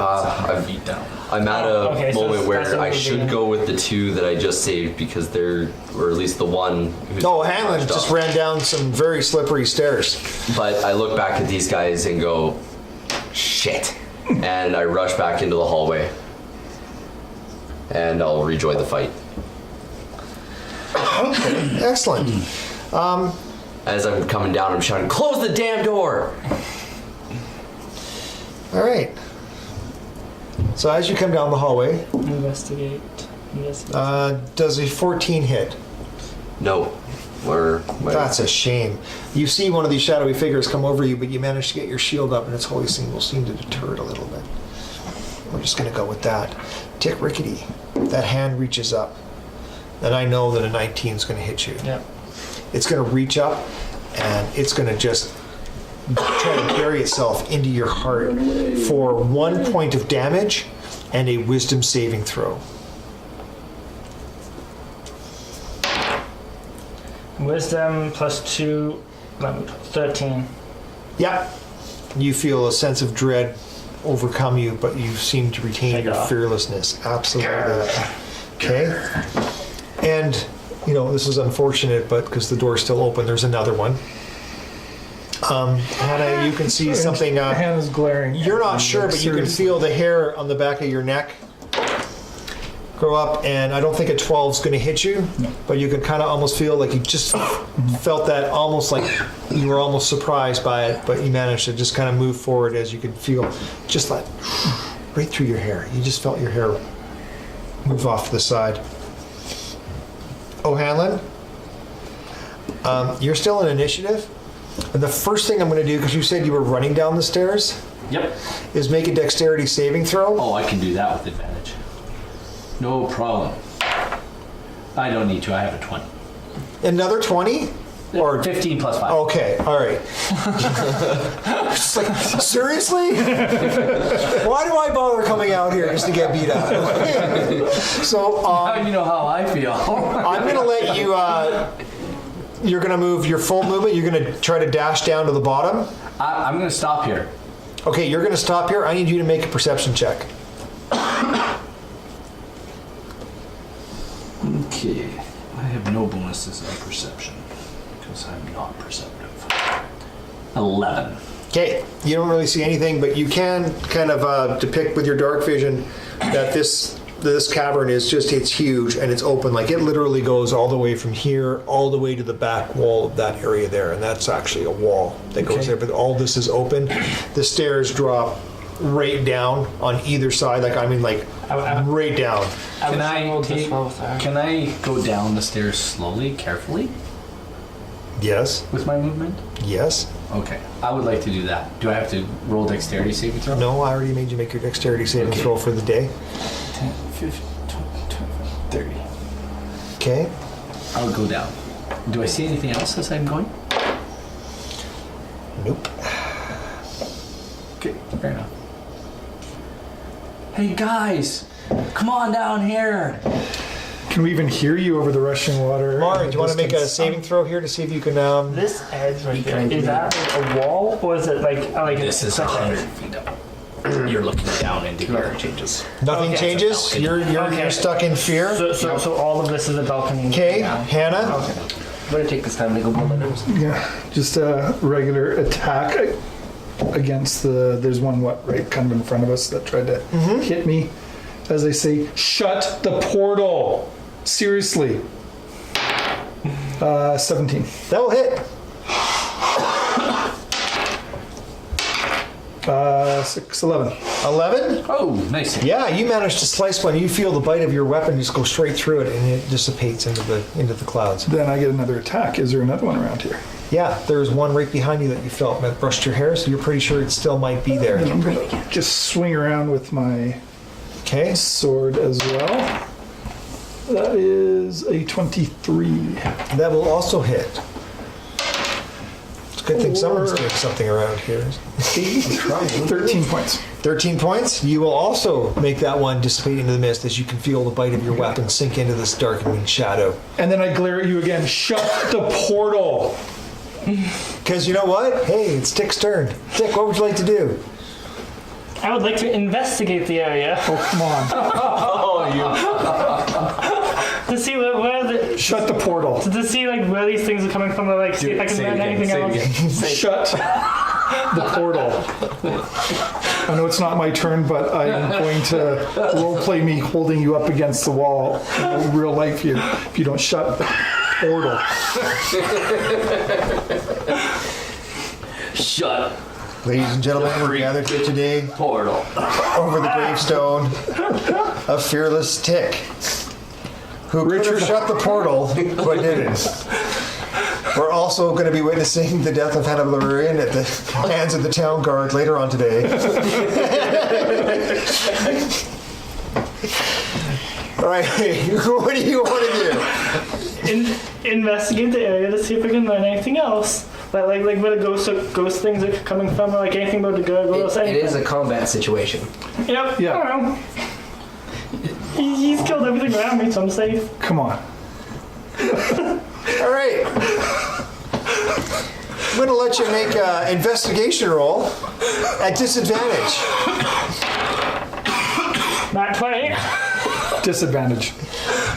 I'm at a Okay, so moment that's where what I we're should doing. go with the two that I just saved because they're, or at least the one who's Oh, Hanlon washed just up. ran down some very slippery stairs. But I look back at these guys and go, shit. And I rush back into the hallway. And I'll rejoin the fight. Excellent. As I'm coming down, I'm shouting, close the damn door! All right. So as you come down the hallway, Investigate. does a 14 hit? No. That's a shame. You see one of these shadowy figures come over you, but you manage to get your shield up, and its holy symbol seem to deter it a little bit. We're just going to go with that. Tick Rickety. That hand reaches up, and I know that a 19 is going to hit you. Yeah. It's going to reach up, and it's going to just try to bury itself into your heart for 1 point of damage and a wisdom saving throw. Wisdom plus 2, 13. Yeah. You feel a sense of dread overcome you, but you seem to retain your fearlessness. Absolutely. Okay. And, you know, this is unfortunate, but because the door's still open, there's another one. Hannah, you can see something. Hannah's glaring. You're not sure, but you can Seriously. feel the hair on the back of your neck grow up, and I don't think a 12 is going to hit you, but you can kind of almost feel like you just felt that, almost like you were almost surprised by it, but you managed to just kind of move forward as you could feel just like right through your hair. You just felt your hair move off to the side. O'Hanlon, you're still in initiative, and the first thing I'm going to do, because you said you were running down the stairs, Yep. is make a dexterity saving throw. Oh, I can do that with advantage. No problem. I don't need to. I have a 20. Another 20? Or 15 plus 5. okay, all right. It's like, seriously? Why do I bother coming out here just to get beat up? So How do you know how I feel? I'm going to let you. You're going to move your full movement. You're going to try to dash down to the bottom. I'm going to stop here. Okay, you're going to stop here. I need you to make a perception check. Okay. I have no bonuses on perception because I'm not perceptive. 11. Okay, you don't really see anything, but you can kind of depict with your dark vision that this cavern is just, it's huge and it's open. Like it literally goes all the way from here all the way to the back wall of that area there, and that's actually a wall that goes there, but all this is open. The stairs drop right down on either side, like I mean like right down. Can I go down the stairs slowly, carefully Yes, with my movement? yes. Okay. I would like to do that. Do I have to roll dexterity saving throw? No, I already made you make your dexterity saving Okay. throw for the day. 10, 15, 20, 25, 30. Okay. I'll go down. Do I see anything else as I'm going? Nope. Okay, fair enough. Hey guys, come on down here. Can we even hear you over the rushing water? Mari, do you want to make a Distance? saving throw here to see if you can? This edge right here, is that like a wall or is it like This is 100 feet up. You're looking down into here. Changes. Nothing Okay. changes. You're stuck in fear. So all of this is a balcony. Okay, Yeah. Hannah. Okay. Better take this time to go blow my nose. Yeah, just a regular attack against there's one right kind of in front of us that tried to hit me. As I say, shut the portal. Seriously. 17. That'll hit. 6, 11. 11. Oh, nice. Yeah, you managed to slice one. You feel the bite of your weapon just go straight through it, and it dissipates into the clouds. Then I get another attack. Is there another one around here? Yeah, there's one right behind you that you felt that brushed your hair, so you're pretty sure it still might be there. Just swing around with my Okay. sword as well. That is a 23. That will also hit. It's a good thing someone's doing something around here. 13 points. 13 points. You will also make that one dissipate into the mist as you can feel the bite of your weapon sink into this darkening shadow. And then I glare at you again. Shut the portal. Because you know what? Hey, it's Tick's turn. Tick, what would you like to do? I would like to investigate the area Oh, come on. to see where the Shut the portal. to see like where these things are coming from. To, like see if I can learn anything else. Shut the portal. I know it's not my turn, but I am going to roleplay me holding you up against the wall in real life here if you don't shut the portal. Shut Ladies and gentlemen, we're gathered here today portal. over the gravestone of fearless Tick, who could have shut the portal, but didn't. We're also going to be witnessing the death of Hannah Valerian at the hands of the town guard later on today. All right, what do you want to do? Investigate the area to see if we can learn anything else. Like where the ghost things are coming from, or like anything about the gargoyles. It Anything. is a combat situation. Yep. Yeah. I don't know. He's killed everything around me, so I'm safe. Come on. All right. I'm going to let you make an investigation roll at disadvantage. Not 20. Disadvantage.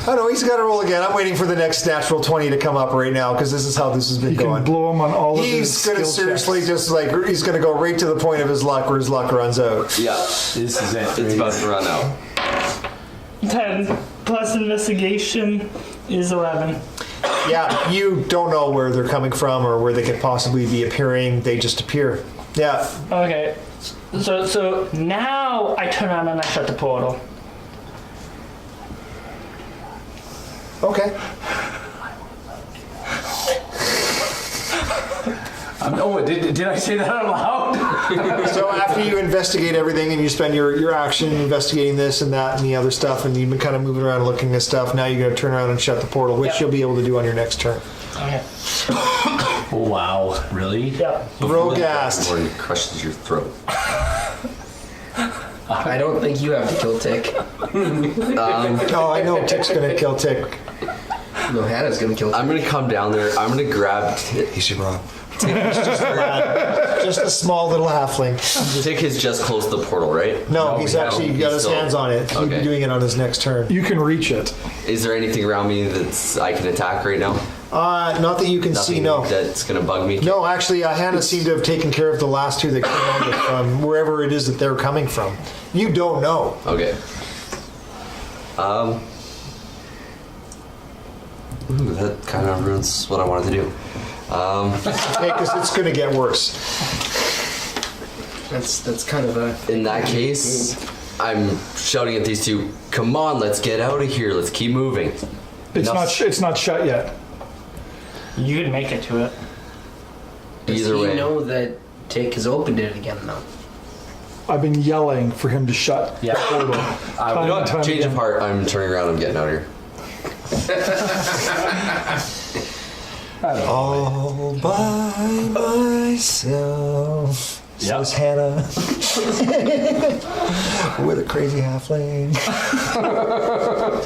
Oh no, he's got to roll again. I'm waiting for the next natural 20 to come up right now because this is how this has been You can going. blow him on all of his He's going to skill seriously checks. just like, he's going to go right to the point of his luck where his luck runs out. Yeah, This is it. it's about to run out. 10 plus investigation is 11. Yeah, you don't know where they're coming from or where they could possibly be appearing. They just appear. Yeah. Okay. So now I turn around and I shut the portal. Okay. Oh, did I say that out loud? So after you investigate everything and you spend your action investigating this and that and the other stuff and you've been kind of moving around looking at stuff, now you're going to turn around and shut the portal, which Yep. you'll be able to do on your next turn. Okay. Oh, wow. Really? Yeah. Rogast. Or it crushes your throat. I don't think you have to kill Tick. Oh, I know Tick's going to kill Tick. No, Hannah's gonna kill Tick. I'm gonna come down there. I'm gonna grab He should run. Just a small little halfling. Tick is just close to the portal, right? No, he's actually got his still- hands on it. He'll be Okay. doing it on his next turn. You can reach it. Is there anything around me that's I can attack right now? Not that you can see, Nothing no. that's gonna bug me. No, actually, Hannah seemed to have taken care of the last two that came on from wherever it is that they're coming from. You don't know. Okay. Ooh, that kind of ruins what I wanted to do. Okay, because it's going to get worse. That's kind of a. In that case, I'm shouting at these two. Come on, let's get out of here. Let's keep moving. It's not shut yet. You could make it to it. Does Either he way. know that Tick has opened it again though? I've been yelling for him to shut Yeah. the portal. You know what? Time Change again. of heart. I'm turning around. I'm getting out of here. All by myself, says Hannah, with a crazy halfling.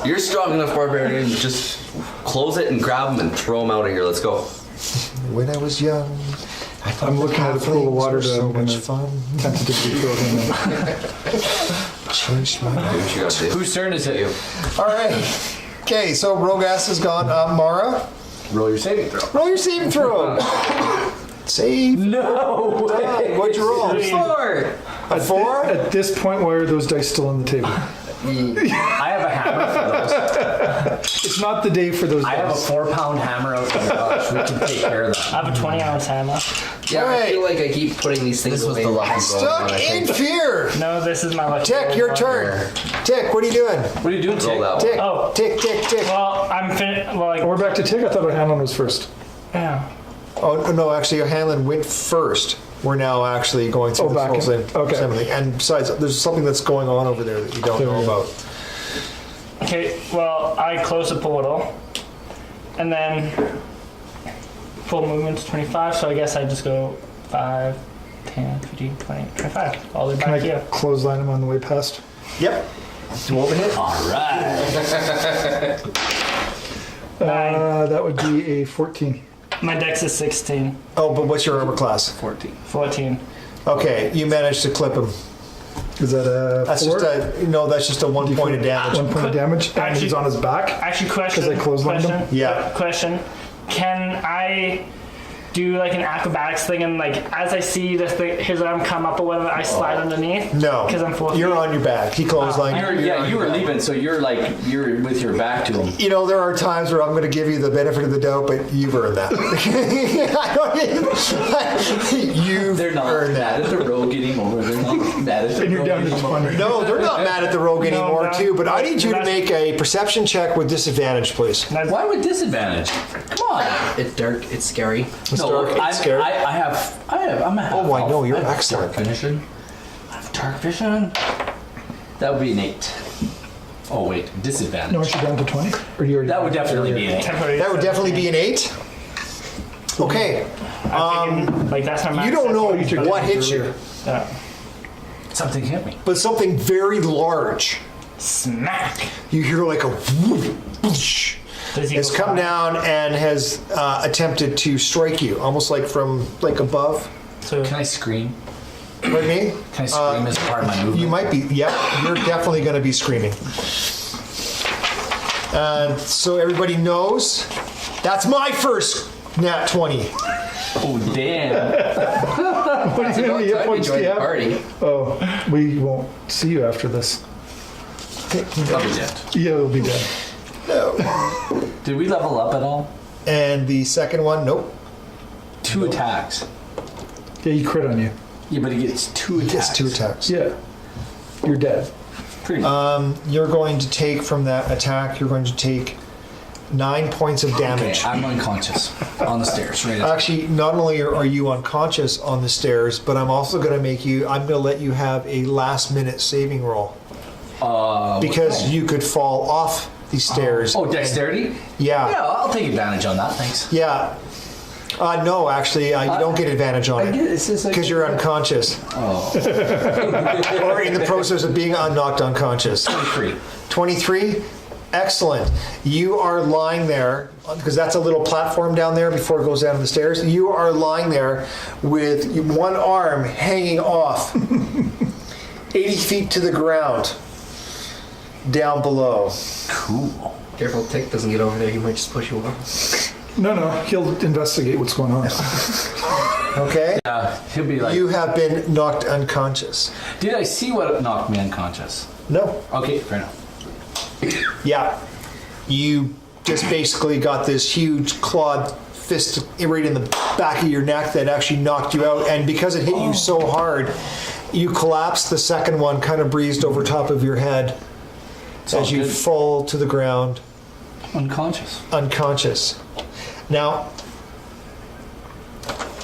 You're strong enough, barbarian. Just close it and grab them and throw them out of here. Let's go. When I was young, I thought I'm looking at a pool of water halflings to were so much fun. tentatively throw him in. Changed my Do mind. what you gotta do. Whose turn is it? All right. Okay, so Rogas is gone. Mara, Roll your saving throw. roll your saving throw. Save. No way. What'd you roll? 4. A 4? At this point, why are those dice still on the table? I have a hammer for those. It's not the day for those I have a dice. 4-pound hammer out. Oh my gosh, we can take care of that. I have a 20-ounce hammer. Yeah, I Alright. feel like I keep putting these things This was away. the lucky Stuck I in think. fear. No, this is my lucky. Tick, your turn. Tick, what are you doing? What are you doing, Roll Tick? that one. Tick, Oh. tick, tick, tick. Well, I'm finished. Well, like, We're back to Tick. I thought our Hanlon was first. yeah. Oh, no, actually, Hanlon went first. We're now actually going through Oh, the back full in. Okay. assembly. And besides, there's something that's going on over there that you don't There know we go. about. Okay, well, I close the portal, and then full movement's 25, so I guess I just go 5, 10, 15, 20, 25, all the way Can back I here. clothesline him on the way past? Yep. Do overhit? All right. Nine. That would be a 14. My dex is 16, Oh, but what's your armor class? 14. 14. Okay, you managed to clip him. Is that a That's 4? that's just a 1 point of damage. 1 point of damage, and Actually- he's on his back. Actually, question. 'Cause I clotheslined him? question. Yeah. Question. Can I do like an acrobatics thing and like as I see the thing, his arm come up or whatever, I slide underneath? No, Because I'm 4 you're feet. on your back. He clotheslined you. You were leaving, so you're with your back to him. You know, there are times where I'm going to give you the benefit of the doubt, but you've earned that. You've They're not earned mad that. at the rogue anymore. They're not mad at the And you're rogue down to anymore. 20. No, they're not mad at the rogue anymore, no. too, but I need you to That's- make a perception check with disadvantage, please. Why would disadvantage? Come on. It's dark. It's scary. No, dark, it's I'm, scary. I'm a half Oh, I know, elf. you're I have excellent. Dark vision. I have dark vision. That would be an 8. Oh wait, disadvantage. No, aren't you down to 20? Or you already That would definitely be an 8. Temporary That would definitely be an 8. Okay, I'm thinking, like that's my max. you don't know took what damage hit you, earlier. Yeah. Something hit me. but something very large. Smack. You hear like a whoosh, whoosh, Does he has go come fly? down and has attempted to strike you, almost like from like above. So Can I scream? Pardon me? Can I scream as part of my movement? You might be, yep, you're definitely going to be screaming. And so everybody knows, that's my first nat 20. Oh damn! What It's do you about mean? Hit time we points do join you the have? party. Oh, we won't see you after this. I'll be dead. Yeah, it'll be dead. No. Did we level up at all? And the second one, nope. 2 attacks. Yeah, he crit on you. Yeah, but he gets 2 attacks. It's 2 attacks. Yeah. You're dead. Pretty much. You're going to take from that attack, you're going to take 9 points of Okay, damage. I'm unconscious on the stairs. Right. Actually, not only are you unconscious on the stairs, but I'm also going to I'm going to let you have a last minute saving roll. Because you could fall off the stairs. Oh, dexterity? Yeah. Yeah, I'll take advantage on that. Thanks. Yeah. No, actually, you don't get advantage on it. It's just like Because you're unconscious. Oh, Or in the process of being knocked unconscious. 23. 23? Excellent. You are lying there, because that's a little platform down there before it goes down the stairs. You are lying there with one arm hanging off 80 feet to the ground down below. Cool. Careful, Tick doesn't get over there. He might just push you off. No, he'll investigate what's going on. Okay? He'll be like, You have been knocked unconscious. did I see what knocked me unconscious? No. Okay, fair enough. Yeah. You just basically got this huge clawed fist right in the back of your neck that actually knocked you out. And because it hit you so hard, you collapsed. The second one kind of breezed over top of your head all as you good. fall to the ground Unconscious. unconscious. Now,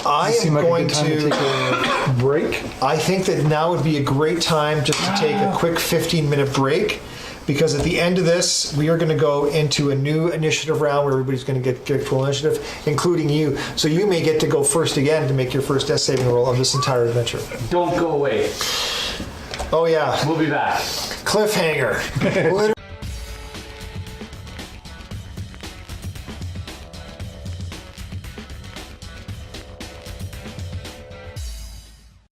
I Seem am like going a good time to take a break. I think that now would be a great time just to take a quick 15-minute break, because at the end of this, we are going to go into a new initiative round where everybody's going to get full initiative, including you. So you may get to go first again to make your first death saving roll of this entire adventure. Don't go away. Oh yeah, We'll be back. cliffhanger. Literally.